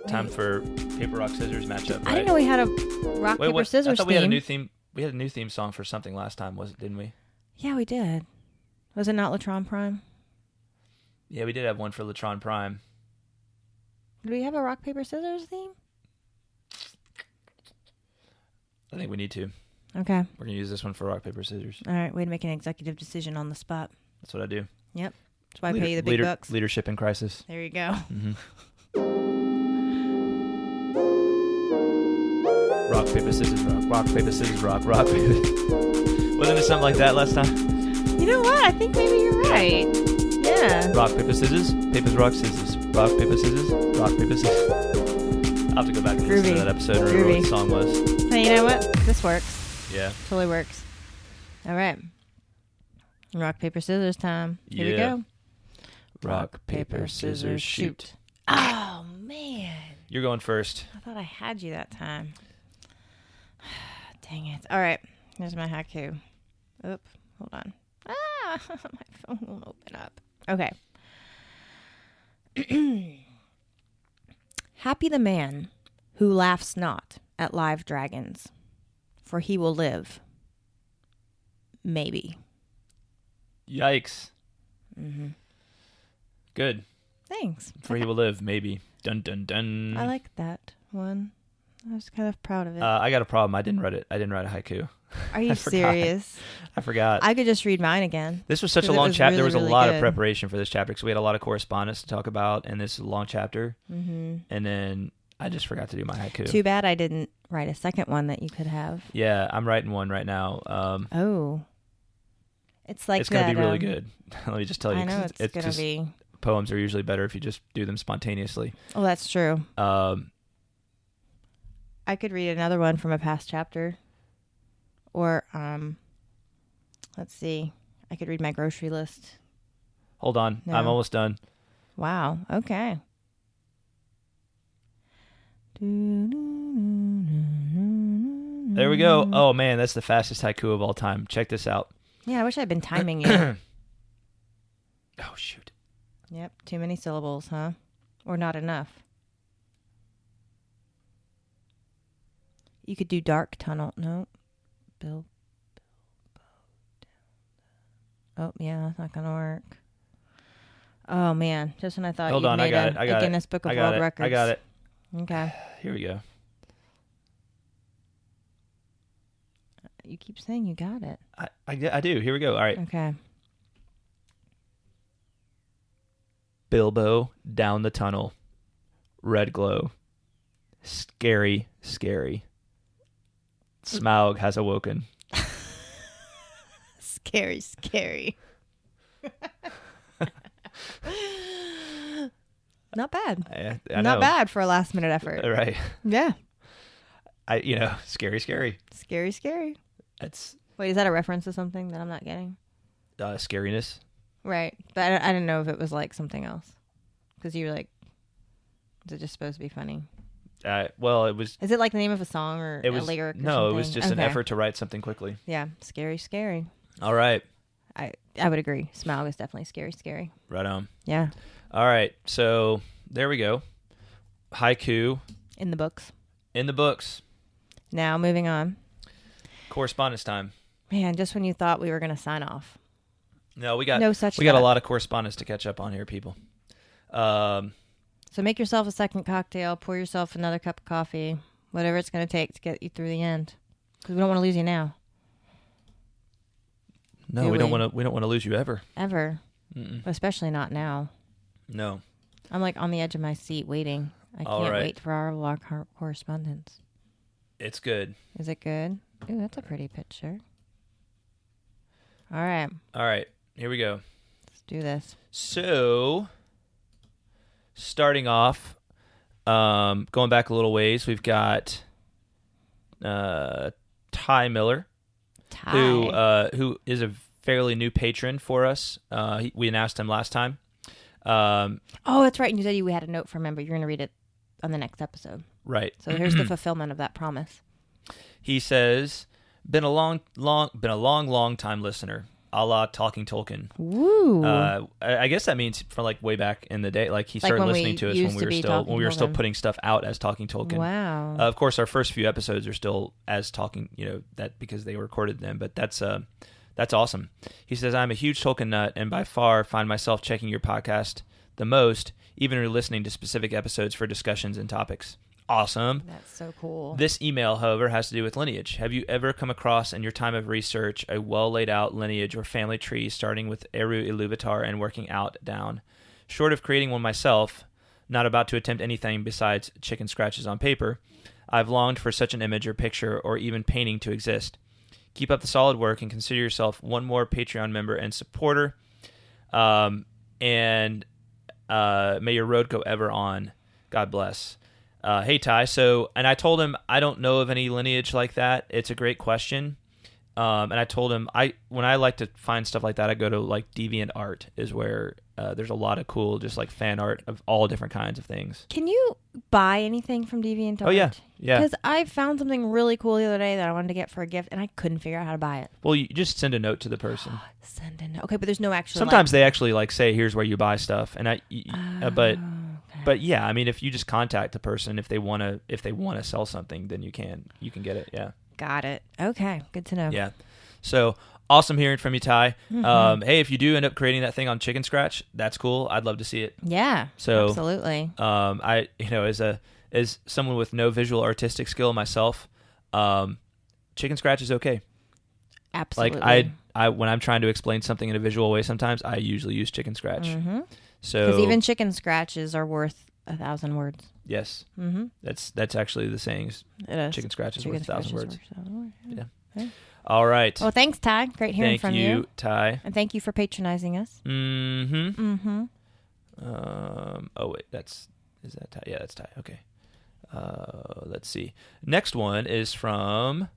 Time for paper, rock, scissors matchup. Right? I didn't know we had a rock, paper, scissors I thought theme. we had a new theme. We had a new theme song for something last time, didn't we? Yeah, we did. Was it not Latron Prime? Yeah, we did have one for Latron Prime. Did we have a rock, paper, scissors theme? I think we need to. Okay. We're going to use this one for rock, paper, scissors. All right, way to make an executive decision on the spot. That's what I do. Yep. That's why I pay you the big bucks. Leadership in crisis. There you go. Mm-hmm. Rock, paper, scissors, rock. Rock, paper, scissors, rock. Rock, paper. Wasn't it something like that last time? You know what? I think maybe you're right. Yeah. Rock, paper, scissors. Papers, rock, scissors. Rock, paper, scissors. Rock, paper, scissors. I'll have to go back and listen to that episode and remember what the song was. Hey, you know what? This works. Yeah. Totally works. All right. Rock, paper, scissors time. Here we go. Rock, paper, scissors, shoot. Oh, man. You're going first. I thought I had you that time. Dang it. All right. Here's my haiku. Oop. Hold on. Ah, my phone won't open up. Okay. Happy the man who laughs not at live dragons, for he will live. Maybe. Yikes. Mm-hmm. Good. Thanks. For he will live, maybe. Dun, dun, dun. I like that one. I was kind of proud of it. I got a problem. I didn't write it. I didn't write a haiku. Are you serious? I forgot. I could just read mine again. This was such a long chapter. Really, there was a really lot good. of preparation for this chapter because we had a lot of correspondence to talk about, and this is a long chapter. Mm-hmm. And then I just forgot to do my haiku. Too bad I didn't write a second one that you could have. Yeah, I'm writing one right now. It's like it's going to be really that, good. Let me just tell you. I know it's going to be. Poems are usually better if you just do them spontaneously. Oh, that's true. I could read another one from a past chapter. Or, let's see. I could read my grocery list. Hold on. No. I'm almost done. Wow. Okay. There we go. Oh, man, that's the fastest haiku of all time. Check this out. Yeah, I wish I'd been timing you. Oh, shoot. Yep. Too many syllables, huh? Or not enough. You could do dark tunnel. No. Bilbo. Oh, yeah, that's not going to work. Oh, man. Just when I thought you made a Guinness Book of World Records. I got it. Okay. Here we go. You keep saying you got it. I do. Here we go. All right. Okay. Bilbo down the tunnel. Red glow. Scary, scary. Smaug has awoken. Scary, scary. Not bad. I know. Not bad for a last minute effort. Right. Yeah. Scary, scary. Scary, scary. That's Wait, is that a reference to something that I'm not getting? Scariness. Right. But I didn't know if it was like something else. Because you were like, is it just supposed to be funny? Well, it was. Is it like the name of a song or a lyric? No, it was just an effort to write something quickly. Yeah. Scary, scary. All right. I would agree. Smaug is definitely scary, scary. Right on. Yeah. All right. So there we go. Haiku. In the books. In the books. Now, moving on. Correspondence time. Man, just when you thought we were going to sign off. No, we got got a lot of correspondence to catch up on here, people. So make yourself a second cocktail, pour yourself another cup of coffee, whatever it's going to take to get you through the end. Because we don't want to lose you now. No, we don't want to lose you ever. Ever. Mm-mm. Especially not now. No. I'm like on the edge of my seat waiting. I can't wait for our correspondence. It's good. Is it good? Ooh, that's a pretty picture. All right. All right. Here we go. Let's do this. So, starting off, going back a little ways, we've got Ty Miller, who is a fairly new patron for us. We announced him last time. Oh, that's right. And you said we had a note from him, but you're going to read it on the next episode. Right. So here's the fulfillment of that promise. He says, been a long time listener, a la Talking Tolkien. Woo. I guess that means from like way back in the day, like he started listening to us when we were still putting stuff out as Talking Tolkien. Wow. Of course, our first few episodes are still as Talking, that because they recorded them, but that's awesome. He says, I'm a huge Tolkien nut and by far find myself checking your podcast the most, even re-listening to specific episodes for discussions and topics. Awesome. That's so cool. This email, however, has to do with lineage. Have you ever come across in your time of research a well-laid-out lineage or family tree starting with Eru Iluvatar and working out down? Short of creating one myself, not about to attempt anything besides chicken scratches on paper, I've longed for such an image or picture or even painting to exist. Keep up the solid work and consider yourself one more Patreon member and supporter. And may your road go ever on. God bless. Hey, Ty. And I told him I don't know of any lineage like that. It's a great question. And I told him when I like to find stuff like that, I go to like DeviantArt is where there's a lot of cool, just like fan art of all different kinds of things. Can you buy anything from DeviantArt? Oh, yeah. Because I found something really cool the other day that I wanted to get for a gift, and I couldn't figure out how to buy it. Well, you just send a note to the person. Send a note. Okay, but there's no actual. Sometimes they actually like say, "Here's where you buy stuff," and But yeah, I mean, if you just contact the person, if they want to sell something, then you can get it. Yeah. Got it. Okay, good to know. Yeah. So awesome hearing from you, Ty. Hey, if you do end up creating that thing on Chicken Scratch, that's cool. I'd love to see it. Yeah, so absolutely. I as someone with no visual artistic skill myself, Chicken Scratch is okay. Absolutely. Like I when I'm trying to explain something in a visual way, sometimes I usually use Chicken Scratch. So because even chicken scratches are worth 1,000 words. Yes. That's actually the saying. It is. Chicken Scratch is worth 1,000 words. Yeah. Okay. All right. Well, thanks, Ty. Great hearing from you. Thank you, Ty. And thank you for patronizing us. Oh wait, is that Ty? Yeah, that's Ty. Okay. Let's see. Next one is from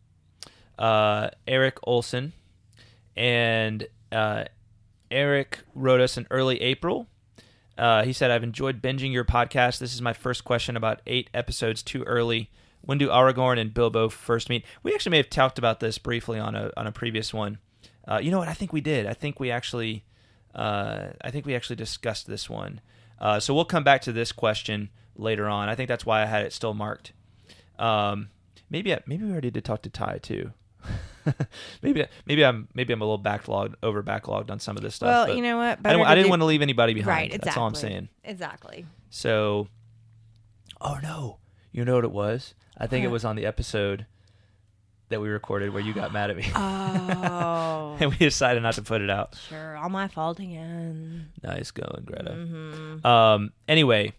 Eric Olson, and Eric wrote us in early April. He said, "I've enjoyed binging your podcast. This is my first question about 8 episodes too early. When do Aragorn and Bilbo first meet?" We actually may have talked about this briefly on a previous one. You know what? I think we did. I think we actually discussed this one. So we'll come back to this question later on. I think that's why I had it still marked. Maybe we already did talk to Ty too. maybe I'm a little backlogged on some of this stuff. Well, but you know what? I didn't want to leave anybody behind. Right, exactly. That's all I'm saying. Exactly. So, oh no, you know what it was? I think it was on the episode that we recorded where you got mad at me. Oh. And we decided not to put it out. Sure, all my fault again. Nice going, Greta. Anyway,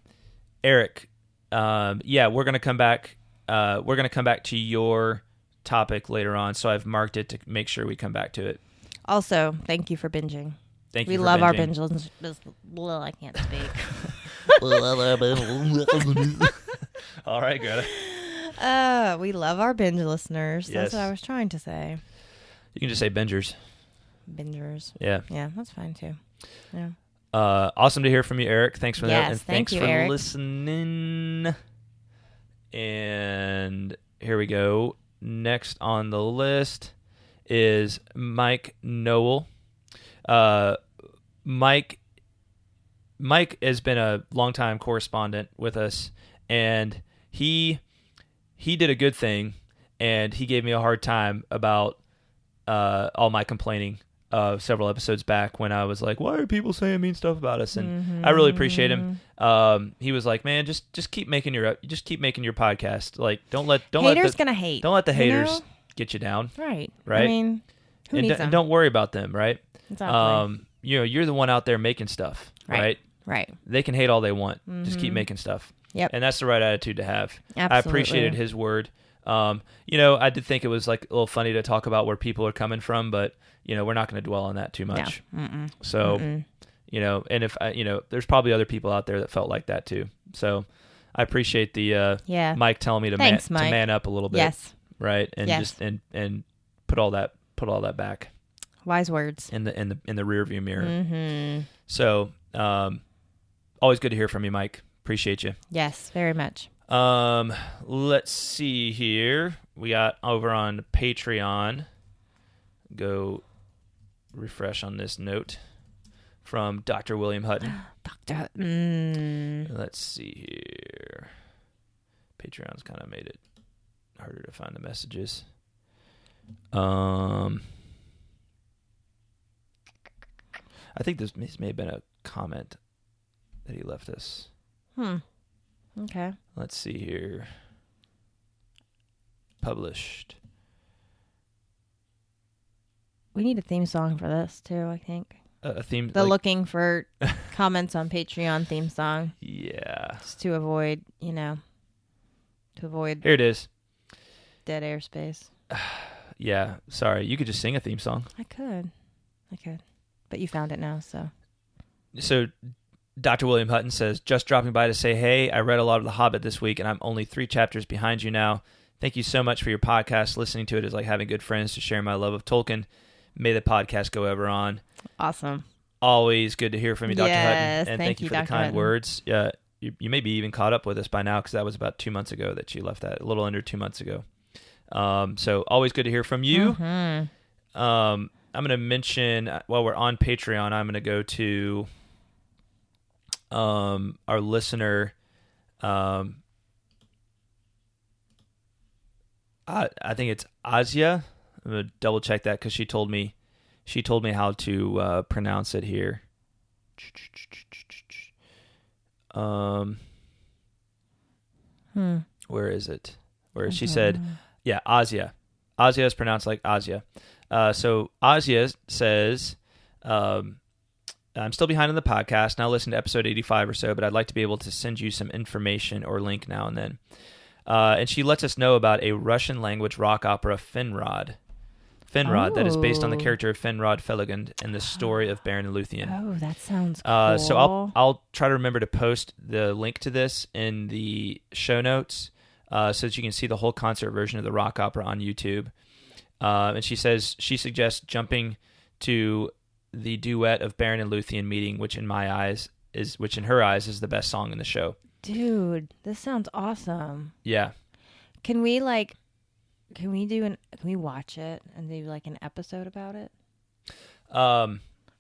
Eric, we're gonna come back. We're gonna come back to your topic later on, so I've marked it to make sure we come back to it. Also, thank you for binging. Thank you. We for love binging. our binge listeners. Well, I can't speak. All right, Greta. We love our binge listeners. Yes. That's what I was trying to say. You can just say bingers. Bingers. Yeah. Yeah, that's fine too. Yeah. Awesome to hear from you, Eric. Thanks for that. Yes, And thank thanks you, for Eric. listening. And here we go. Next on the list is Mike Noel. Mike has been a longtime correspondent with us, and he did a good thing, and he gave me a hard time about all my complaining several episodes back when I was like, why are people saying mean stuff about us? And I really appreciate him. He was like, man, just keep making your podcast. Like, don't let haters gonna hate. Don't let the haters get you down. Right. Right. I mean, who needs them? And don't worry about them. Right. Exactly. You're the one out there making stuff. Right. Right. They can hate all they want. Just keep making stuff. Yep. And that's the right attitude to have. Absolutely. I appreciated his word. I did think it was like a little funny to talk about where people are coming from, but we're not going to dwell on that too much. No. So, and if there's probably other people out there that felt like that too. So, I appreciate the Mike telling me to man up a little bit. Yes. Right. And just and put all that back. Wise words in the rear view mirror. Mm-hmm. So, always good to hear from you, Mike. Appreciate you. Yes, very much. Let's see here. We got over on Patreon. Go refresh on this note from Dr. William Hutton. Let's see here. Patreon's kind of made it harder to find the messages. I think this may have been a comment that he left us. Okay. Let's see here. Published. We need a theme song for this too, I think. A theme. Looking for comments on Patreon theme song. Yeah. Just to avoid, here it is. Dead airspace. Yeah. Sorry. You could just sing a theme song. I could. But you found it now, so. So, Dr. William Hutton says, just dropping by to say, hey, I read a lot of The Hobbit this week, and I'm only 3 chapters behind you now. Thank you so much for your podcast. Listening to it is like having good friends to share my love of Tolkien. May the podcast go ever on. Awesome. Always good to hear from you, Dr. Yes, Hutton. And thank you for Dr. the kind Hutton. words. You may be even caught up with us by now because that was about 2 months ago that you left that, a little under 2 months ago. So always good to hear from you. Mm-hmm. I'm going to mention, while we're on Patreon, I'm going to go to our listener. I think it's Asia. I'm gonna double check that because she told me how to pronounce it here. Where is it? Where she said, yeah, Azia. Azia is pronounced like Azia. So Azia says, I'm still behind on the podcast. Now listen to episode 85 or so, but I'd like to be able to send you some information or link now and then. And she lets us know about a Russian language rock opera, Finrod. That is based on the character of Finrod Felagund and the story of Beren and Luthien. Oh, that sounds cool. So I'll try to remember to post the link to this in the show notes so that you can see the whole concert version of the rock opera on YouTube. And she suggests jumping to the duet of Beren and Luthien meeting, which in her eyes is the best song in the show. Dude, this sounds awesome. Yeah. Can we watch it and do like an episode about it?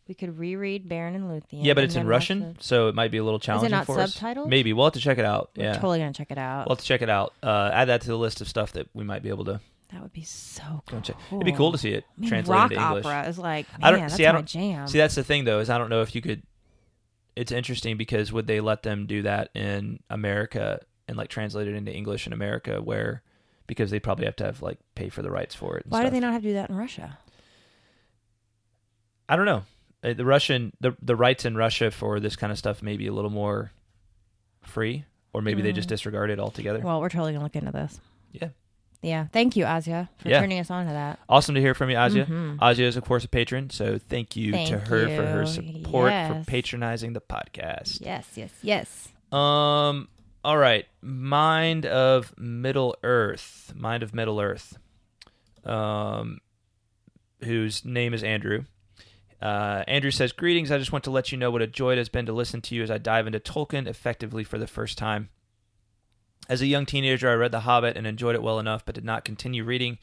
We could reread Beren and Luthien. Yeah, but it's in Russian, so it might be a little challenging for us. Is it not subtitled? Maybe. We'll have to check it out. We're totally going to check it out. We'll have to check it out. Add that to the list of stuff that we might be able to... That would be so cool. It'd be cool to see it translated into English. Rock opera is like, that's my jam. See, that's the thing, though, is I don't know if you could... It's interesting because would they let them do that in America and like translate it into English in America because they probably have to have like pay for the rights for it. Why do they not have to do that in Russia? I don't know. The rights in Russia for this kind of stuff may be a little more free, or maybe they just disregard it altogether. Well, we're totally going to look into this. Yeah. Yeah. Thank you, Azia, for turning us on to that. Awesome to hear from you, Azia. Azia is, of course, a patron, so thank you to her for her support, for patronizing the podcast. Yes. All right. Mind of Middle Earth, whose name is Andrew. Andrew says, greetings. I just want to let you know what a joy it has been to listen to you as I dive into Tolkien effectively for the first time. As a young teenager, I read The Hobbit and enjoyed it well enough, but did not continue reading.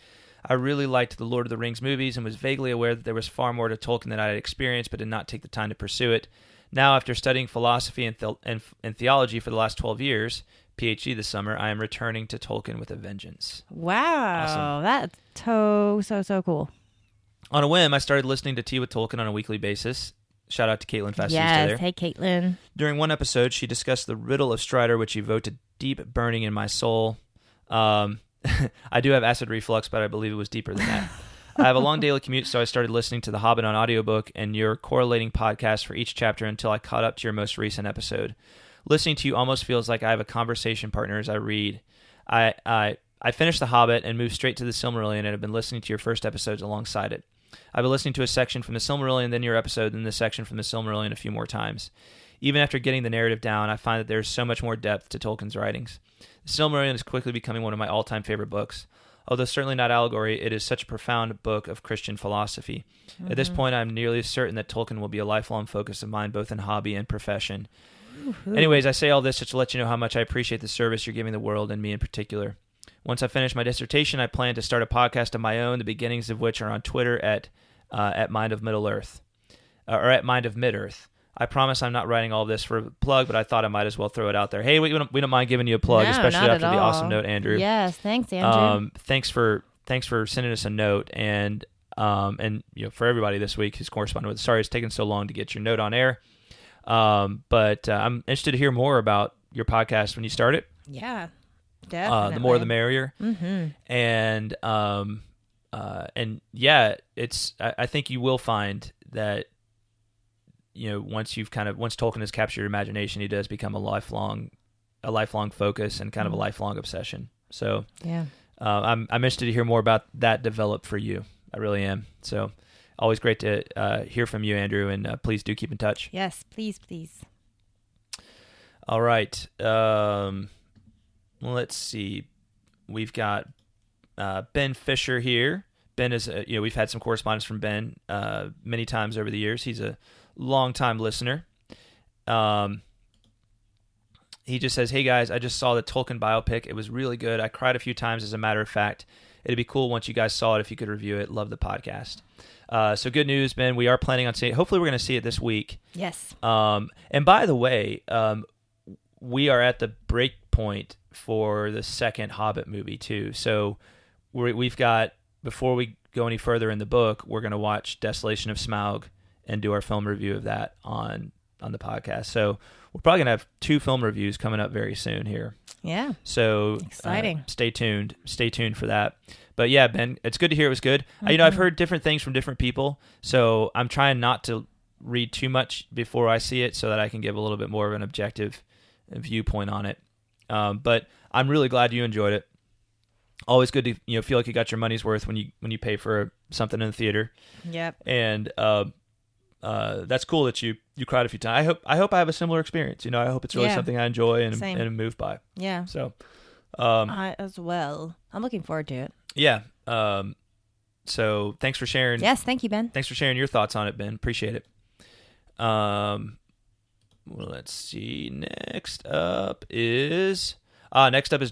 I really liked the Lord of the Rings movies and was vaguely aware that there was far more to Tolkien than I had experienced, but did not take the time to pursue it. Now, after studying philosophy and theology for the last 12 years, PhD this summer, I am returning to Tolkien with a vengeance. Wow. Awesome. That's so cool. On a whim, I started listening to Tea with Tolkien on a weekly basis. Shout out to Caitlin Fastista there. Hey, Caitlin. During one episode, she discussed the riddle of Strider, which evoked a deep burning in my soul. I do have acid reflux, but I believe it was deeper than that. I have a long daily commute, so I started listening to The Hobbit on audiobook and your correlating podcast for each chapter until I caught up to your most recent episode. Listening to you almost feels like I have a conversation partner as I read. I finished The Hobbit and moved straight to the Silmarillion and have been listening to your first episodes alongside it. I've been listening to a section from the Silmarillion, then your episode, then this section from the Silmarillion a few more times. Even after getting the narrative down, I find that there's so much more depth to Tolkien's writings. The Silmarillion is quickly becoming one of my all-time favorite books. Although certainly not allegory, it is such a profound book of Christian philosophy. Mm-hmm. At this point, I'm nearly certain that Tolkien will be a lifelong focus of mine, both in hobby and profession. Woo-hoo. Anyways, I say all this just to let you know how much I appreciate the service you're giving the world and me in particular. Once I finish my dissertation, I plan to start a podcast of my own, the beginnings of which are on Twitter at Mind of Middle Earth, or at Mind of Mid-Earth. I promise I'm not writing all of this for a plug, but I thought I might as well throw it out there. Hey, we don't mind giving you a plug, especially after the awesome note, Andrew. Yes, thanks, Andrew. Thanks for sending us a note, and for everybody this week who's corresponded with. Sorry it's taken so long to get your note on air, but I'm interested to hear more about your podcast when you start it. Yeah, definitely. The more the merrier. Mm-hmm. And yeah, I think you will find that. Once Tolkien has captured your imagination, he does become a lifelong focus and kind of a lifelong obsession. So yeah, I'm interested to hear more about that develop for you. I really am. So always great to hear from you, Andrew, and please do keep in touch. Yes, please. All right. Let's see. We've got Ben Fisher here. Ben is, we've had some correspondence from Ben many times over the years. He's a long-time listener. He just says, hey guys, I just saw the Tolkien biopic. It was really good. I cried a few times, as a matter of fact. It'd be cool once you guys saw it if you could review it. Love the podcast. So good news, Ben. We are planning on seeing it. Hopefully we're going to see it this week. Yes. And by the way, we are at the break point for the second Hobbit movie too. So we've got before we go any further in the book, we're going to watch Desolation of Smaug and do our film review of that on the podcast. So we're probably going to have 2 film reviews coming up very soon here. Yeah. So exciting. Stay tuned. Stay tuned for that. But yeah, Ben, it's good to hear it was good. I've heard different things from different people, so I'm trying not to read too much before I see it so that I can give a little bit more of an objective viewpoint on it. But I'm really glad you enjoyed it. Always good to feel like you got your money's worth when you pay for something in the theater. Yep. And that's cool that you cried a few times. I hope I have a similar experience. I hope it's really something I enjoy and am moved by. Yeah. So I as well. I'm looking forward to it. Yeah. So thanks for sharing. Yes, thank you, Ben. Thanks for sharing your thoughts on it, Ben. Appreciate it. Well, let's see. Next up is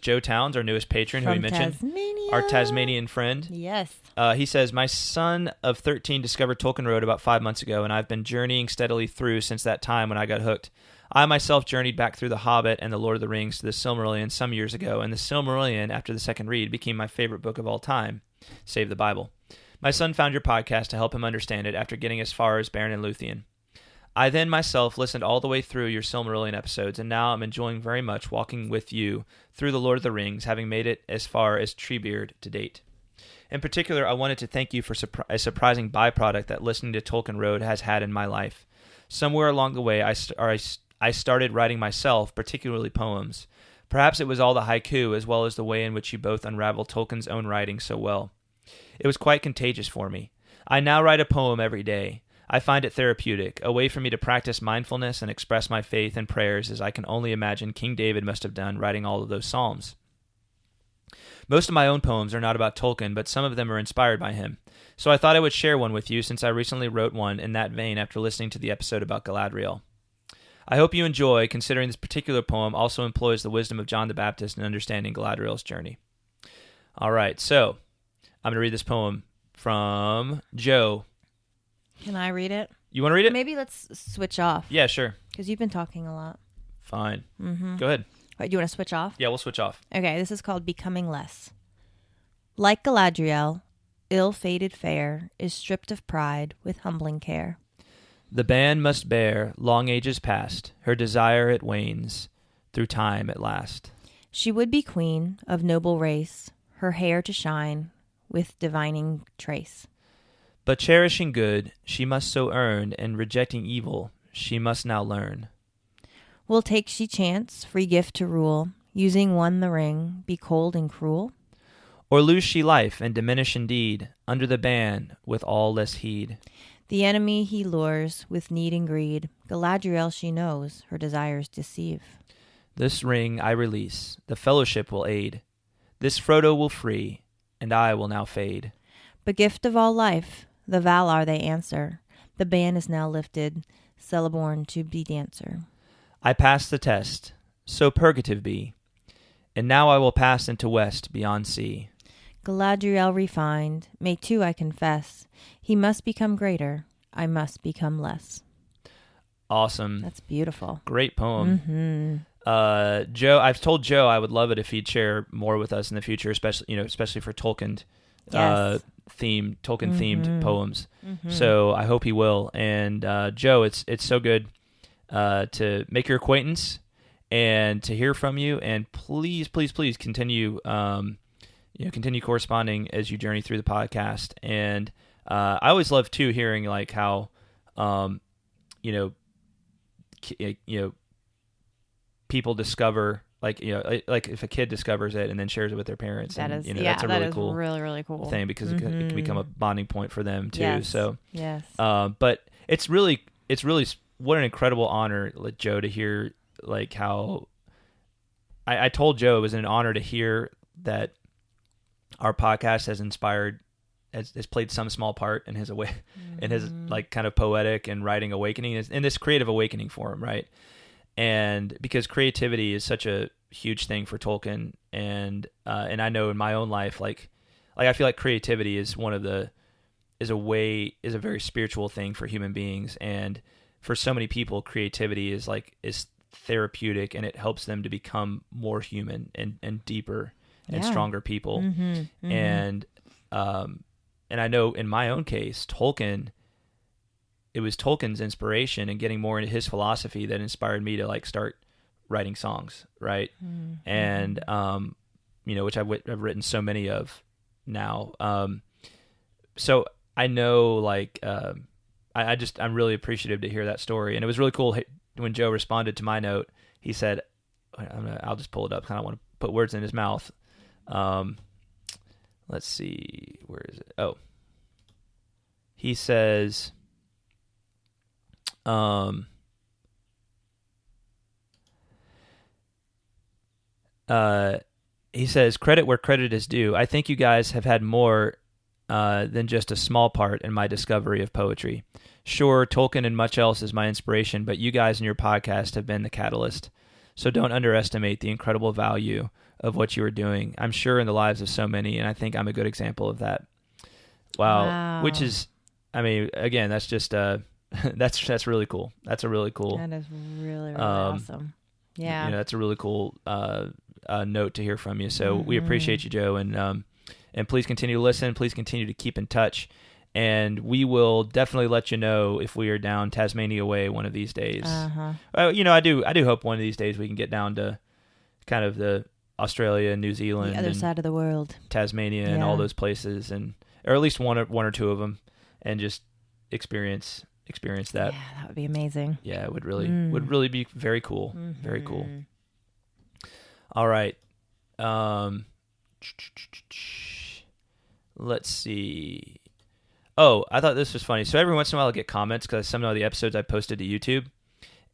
Joe Towns, our newest patron, who we mentioned. Tasmania. Our Tasmanian friend. Yes. He says, my son of 13 discovered Tolkien Road about 5 months ago, and I've been journeying steadily through since that time when I got hooked. I myself journeyed back through The Hobbit and The Lord of the Rings to the Silmarillion some years ago, and the Silmarillion, after the second read, became my favorite book of all time, save the Bible. My son found your podcast to help him understand it after getting as far as Beren and Luthien. I then myself listened all the way through your Silmarillion episodes, and now I'm enjoying very much walking with you through The Lord of the Rings, having made it as far as Treebeard to date. In particular, I wanted to thank you for a surprising byproduct that listening to Tolkien Road has had in my life. Somewhere along the way, I started writing myself, particularly poems. Perhaps it was all the haiku, as well as the way in which you both unraveled Tolkien's own writing so well. It was quite contagious for me. I now write a poem every day. I find it therapeutic, a way for me to practice mindfulness and express my faith and prayers as I can only imagine King David must have done writing all of those psalms. Most of my own poems are not about Tolkien, but some of them are inspired by him. So I thought I would share one with you since I recently wrote one in that vein after listening to the episode about Galadriel. I hope you enjoy, considering this particular poem also employs the wisdom of John the Baptist in understanding Galadriel's journey. All right, so I'm going to read this poem from Joe. Can I read it? You want to read it? Maybe let's switch off. Yeah, sure. Because you've been talking a lot. Fine. Mm-hmm. Go ahead. Wait, do you want to switch off? Yeah, we'll switch off. Okay, this is called Becoming Less. Like Galadriel, ill-fated fair is stripped of pride with humbling care. The band must bear long ages past, her desire it wanes, through time at last. She would be queen of noble race, her hair to shine with divining trace. But cherishing good, she must so earn, and rejecting evil, she must now learn. Will take she chance, free gift to rule, using one the ring, be cold and cruel? Or lose she life, and diminish indeed, under the ban, with all less heed? The enemy he lures, with need and greed, Galadriel she knows, her desires deceive. This ring I release, the fellowship will aid, this Frodo will free, and I will now fade. But gift of all life, the Valar they answer, the ban is now lifted, Celeborn to be dancer. I pass the test, so purgative be, and now I will pass into west beyond sea. Galadriel refined, may too I confess, he must become greater, I must become less. Awesome. That's beautiful. Great poem. Mm-hmm. Joe, I've told Joe I would love it if he'd share more with us in the future, especially for Tolkien. Yes. Tolkien-themed poems. Mm-hmm. So I hope he will. And Joe, it's so good to make your acquaintance and to hear from you. And please, please, please continue continue corresponding as you journey through the podcast. And I always love too hearing like how people discover. Like if a kid discovers it and then shares it with their parents, that's a really cool, really cool thing because it can become a bonding point for them too. Yes. So, yes. But it's really what an incredible honor, Joe, to hear like how. I told Joe it was an honor to hear that our podcast has inspired, has played some small part in his in his like kind of poetic and writing awakening, in this creative awakening for him, right? And because creativity is such a huge thing for Tolkien, and I know in my own life, like I feel like creativity is is a very spiritual thing for human beings, and for so many people, creativity is therapeutic, and it helps them to become more human and deeper and stronger people. Mm-hmm, mm-hmm. And and I know in my own case, it was Tolkien's inspiration and getting more into his philosophy that inspired me to like start writing songs, right? Mm-hmm. And which I've written so many of now. So I know, like, I'm really appreciative to hear that story, and it was really cool when Joe responded to my note. He said, "I'll just pull it up. 'Cause I don't want to put words in his mouth." Let's see, where is it? Oh, he says, credit where credit is due. I think you guys have had more than just a small part in my discovery of poetry. Sure, Tolkien and much else is my inspiration, but you guys and your podcast have been the catalyst. So don't underestimate the incredible value of what you are doing. I'm sure in the lives of so many, and I think I'm a good example of that. Wow. Which is, I mean, again, that's just that's really cool. That's a really cool. That is really awesome. Yeah, that's a really cool note to hear from you. So we appreciate you, Joe, and please continue to listen. Please continue to keep in touch, and we will definitely let you know if we are down Tasmania way one of these days. I do hope one of these days we can get down to kind of the Australia and New Zealand, the other side of the world, Tasmania, and all those places, or at least one or two of them, and just experience that. Yeah, that would be amazing. Yeah, it would really be very cool. Mm-hmm. Very cool. All right. Let's see. Oh, I thought this was funny. So every once in a while I get comments because some of the episodes I posted to YouTube,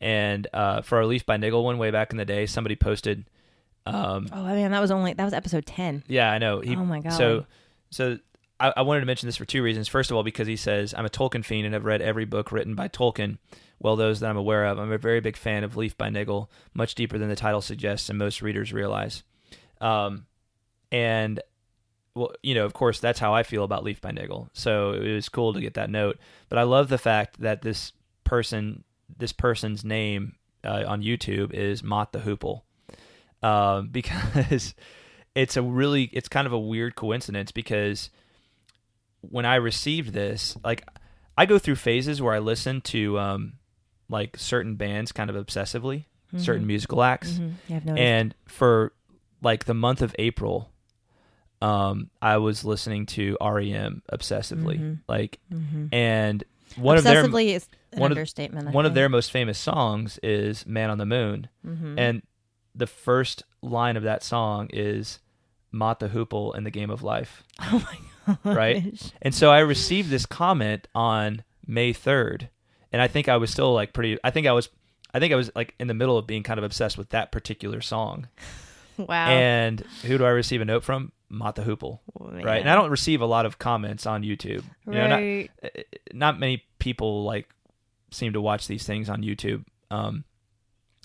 and for our Leaf by Niggle one way back in the day, somebody posted. That was episode 10. Yeah, I know. Oh my god. So I wanted to mention this for two reasons. First of all, because he says, I'm a Tolkien fiend and have read every book written by Tolkien, well, those that I'm aware of. I'm a very big fan of Leaf by Niggle, much deeper than the title suggests and most readers realize. And, well, of course, that's how I feel about Leaf by Niggle. So it was cool to get that note. But I love the fact that this person's name on YouTube is Mott the Hoople. Because it's kind of a weird coincidence, because when I received this, like, I go through phases where I listen to like certain bands kind of obsessively, certain musical acts. Mm-hmm. Yeah, I've noticed. And for like the month of April, I was listening to REM obsessively, and obsessively is an understatement. One of their most famous songs is "Man on the Moon," and the first line of that song is "Mott the Hoople in the Game of Life." Oh my god! Right, and so I received this comment on May 3rd, and I think I was still like I think I was like in the middle of being kind of obsessed with that particular song. Wow! And who do I receive a note from? Mott the Hoople, right? And I don't receive a lot of comments on YouTube. Right. Not many people like seem to watch these things on YouTube. They're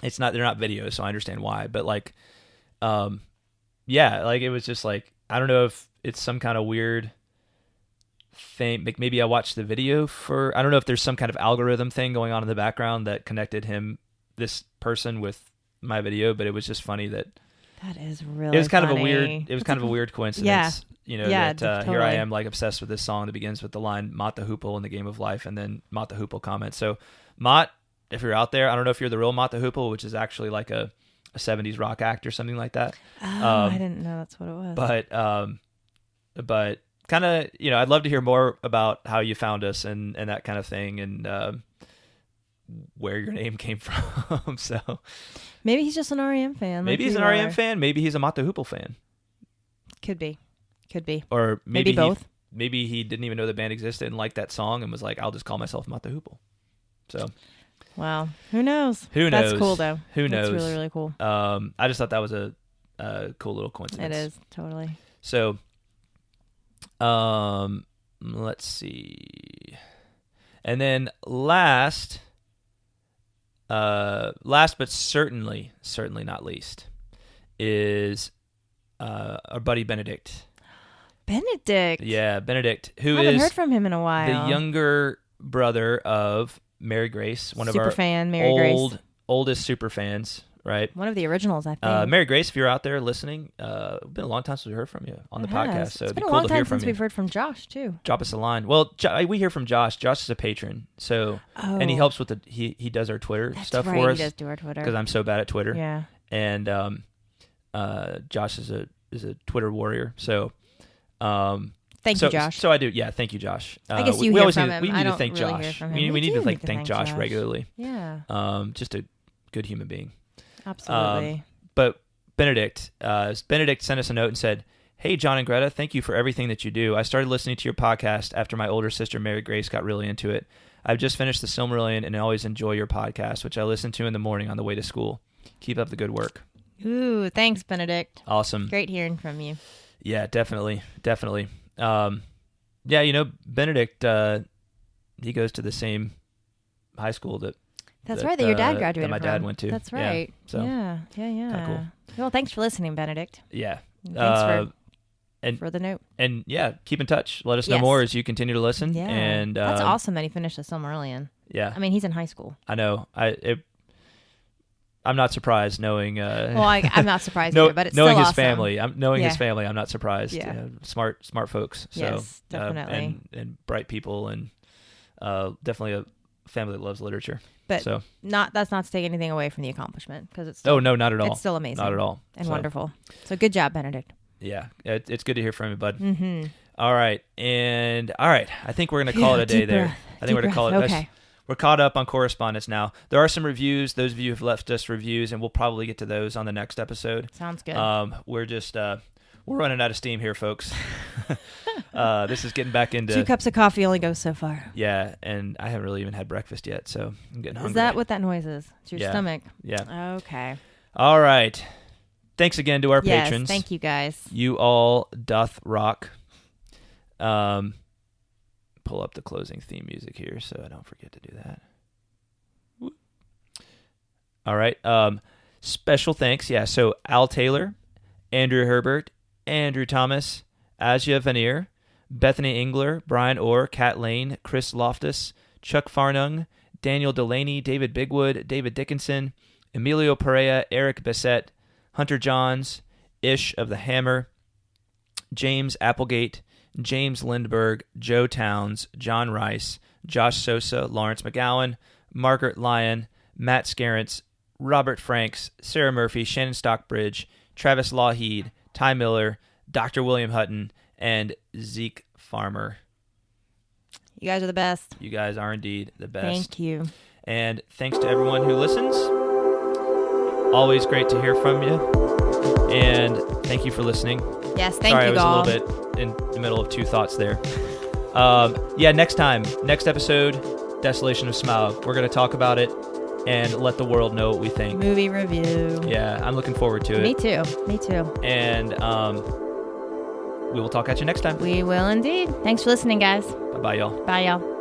not videos, so I understand why. But like, yeah, like it was just like, I don't know if it's some kind of weird thing. Like maybe I watched the video I don't know if there's some kind of algorithm thing going on in the background that connected this person with my video. But it was just funny that. That is really. It was kind funny. of a weird coincidence. Yeah. Totally. Here I am like obsessed with this song that begins with the line "Mott the Hoople in the Game of Life," and then Mott the Hoople comments. So, Mott, if you're out there, I don't know if you're the real Mott the Hoople, which is actually like a 70s rock act or something like that. Oh, I didn't know that's what it was. But kind of, I'd love to hear more about how you found us and that kind of thing, and where your name came from. So maybe he's just an REM fan. Maybe he's an REM fan. Maybe he's a Mott the Hoople fan. Could be. Or maybe both. Maybe he didn't even know the band existed and liked that song and was like, I'll just call myself Mott the Hoople. So. Wow. Who knows? Who knows? That's cool, though. Who knows? That's really, really cool. I just thought that was a cool little coincidence. It is, totally. So, let's see. And then last but certainly not least, is our buddy Benedict. Benedict? Yeah, Benedict, who I haven't heard from him in a while. The younger brother of Mary Grace, one of our oldest super fans, right? One of the originals, I think. Mary Grace, if you're out there listening, it's been a long time since we heard from you on the podcast. So it's it'd been be a cool long to hear time from since you. we've heard from Josh, too. Drop us a line. Well, we hear from Josh. Josh is a patron, so and he helps with he does our Twitter stuff for us. He does do our Twitter because I'm so bad at Twitter. Yeah. And Josh is a Twitter warrior. So thank you, Josh. So I do. Yeah, thank you, Josh. I guess you hear from him. We need I to don't thank really Josh. hear from him. We need to thank thank Josh regularly. Yeah. Just a good human being. Absolutely. But Benedict sent us a note and said, "Hey, John and Greta, thank you for everything that you do. I started listening to your podcast after my older sister, Mary Grace, got really into it. I've just finished the Silmarillion and I always enjoy your podcast, which I listen to in the morning on the way to school. Keep up the good work." Ooh, thanks, Benedict. Awesome. Great hearing from you. Yeah, definitely. Yeah, Benedict, he goes to the same high school that your dad graduated that my from. dad went to. That's right. Yeah. So, yeah. Kinda cool. Well, thanks for listening, Benedict. Yeah. Thanks for the note. And yeah, keep in touch. Let us know more as you continue to listen. Yeah. And that's awesome that he finished the Silmarillion. Yeah. I mean, he's in high school. I know. I'm not surprised knowing. I'm not surprised either, but it's knowing still his awesome. family. His family. I'm not surprised. Yeah. Smart folks. Yes, so definitely. And bright people, and definitely a family that loves literature. But that's not to take anything away from the accomplishment, because it's still, no, not at all. It's still amazing, not at all, and wonderful. So good job, Benedict. Yeah, it's good to hear from you, bud. Mm-hmm. All right. I think we're gonna call it a day there. I think we're gonna call it. Okay. We're caught up on correspondence now. There are some reviews. Those of you who have left us reviews, and we'll probably get to those on the next episode. Sounds good. We're just we're running out of steam here, folks. This is getting back into 2 cups of coffee only goes so far. Yeah, and I haven't really even had breakfast yet, so I'm getting hungry. Is that what that noise is? It's your stomach. Yeah. Okay. All right. Thanks again to our patrons. Thank you, guys. You all doth rock. Pull up the closing theme music here so I don't forget to do that. Whoop. All right. Special thanks. Yeah. So Al Taylor, Andrew Herbert, Andrew Thomas, Asia Veneer, Bethany Engler, Brian Orr, Kat Lane, Chris Loftus, Chuck Farnung, Daniel Delaney, David Bigwood, David Dickinson, Emilio Perea, Eric Bissett, Hunter Johns, Ish of the Hammer, James Applegate, James Lindberg, Joe Towns, John Rice, Josh Sosa, Lawrence McGowan, Margaret Lyon, Matt Scarrance, Robert Franks, Sarah Murphy, Shannon Stockbridge, Travis Lawheed, Ty Miller, Dr. William Hutton, and Zeke Farmer. You guys are the best. You guys are indeed the best. Thank you. And thanks to everyone who listens. Always great to hear from you. And thank you for listening. Yes, thank Sorry, you, I was all. a little bit in the middle of 2 thoughts there. Next episode, Desolation of Smaug. We're going to talk about it and let the world know what we think. Movie review. Yeah, I'm looking forward to it. Me too. And we will talk at you next time. We will indeed. Thanks for listening, guys. Bye-bye, y'all. Bye, y'all.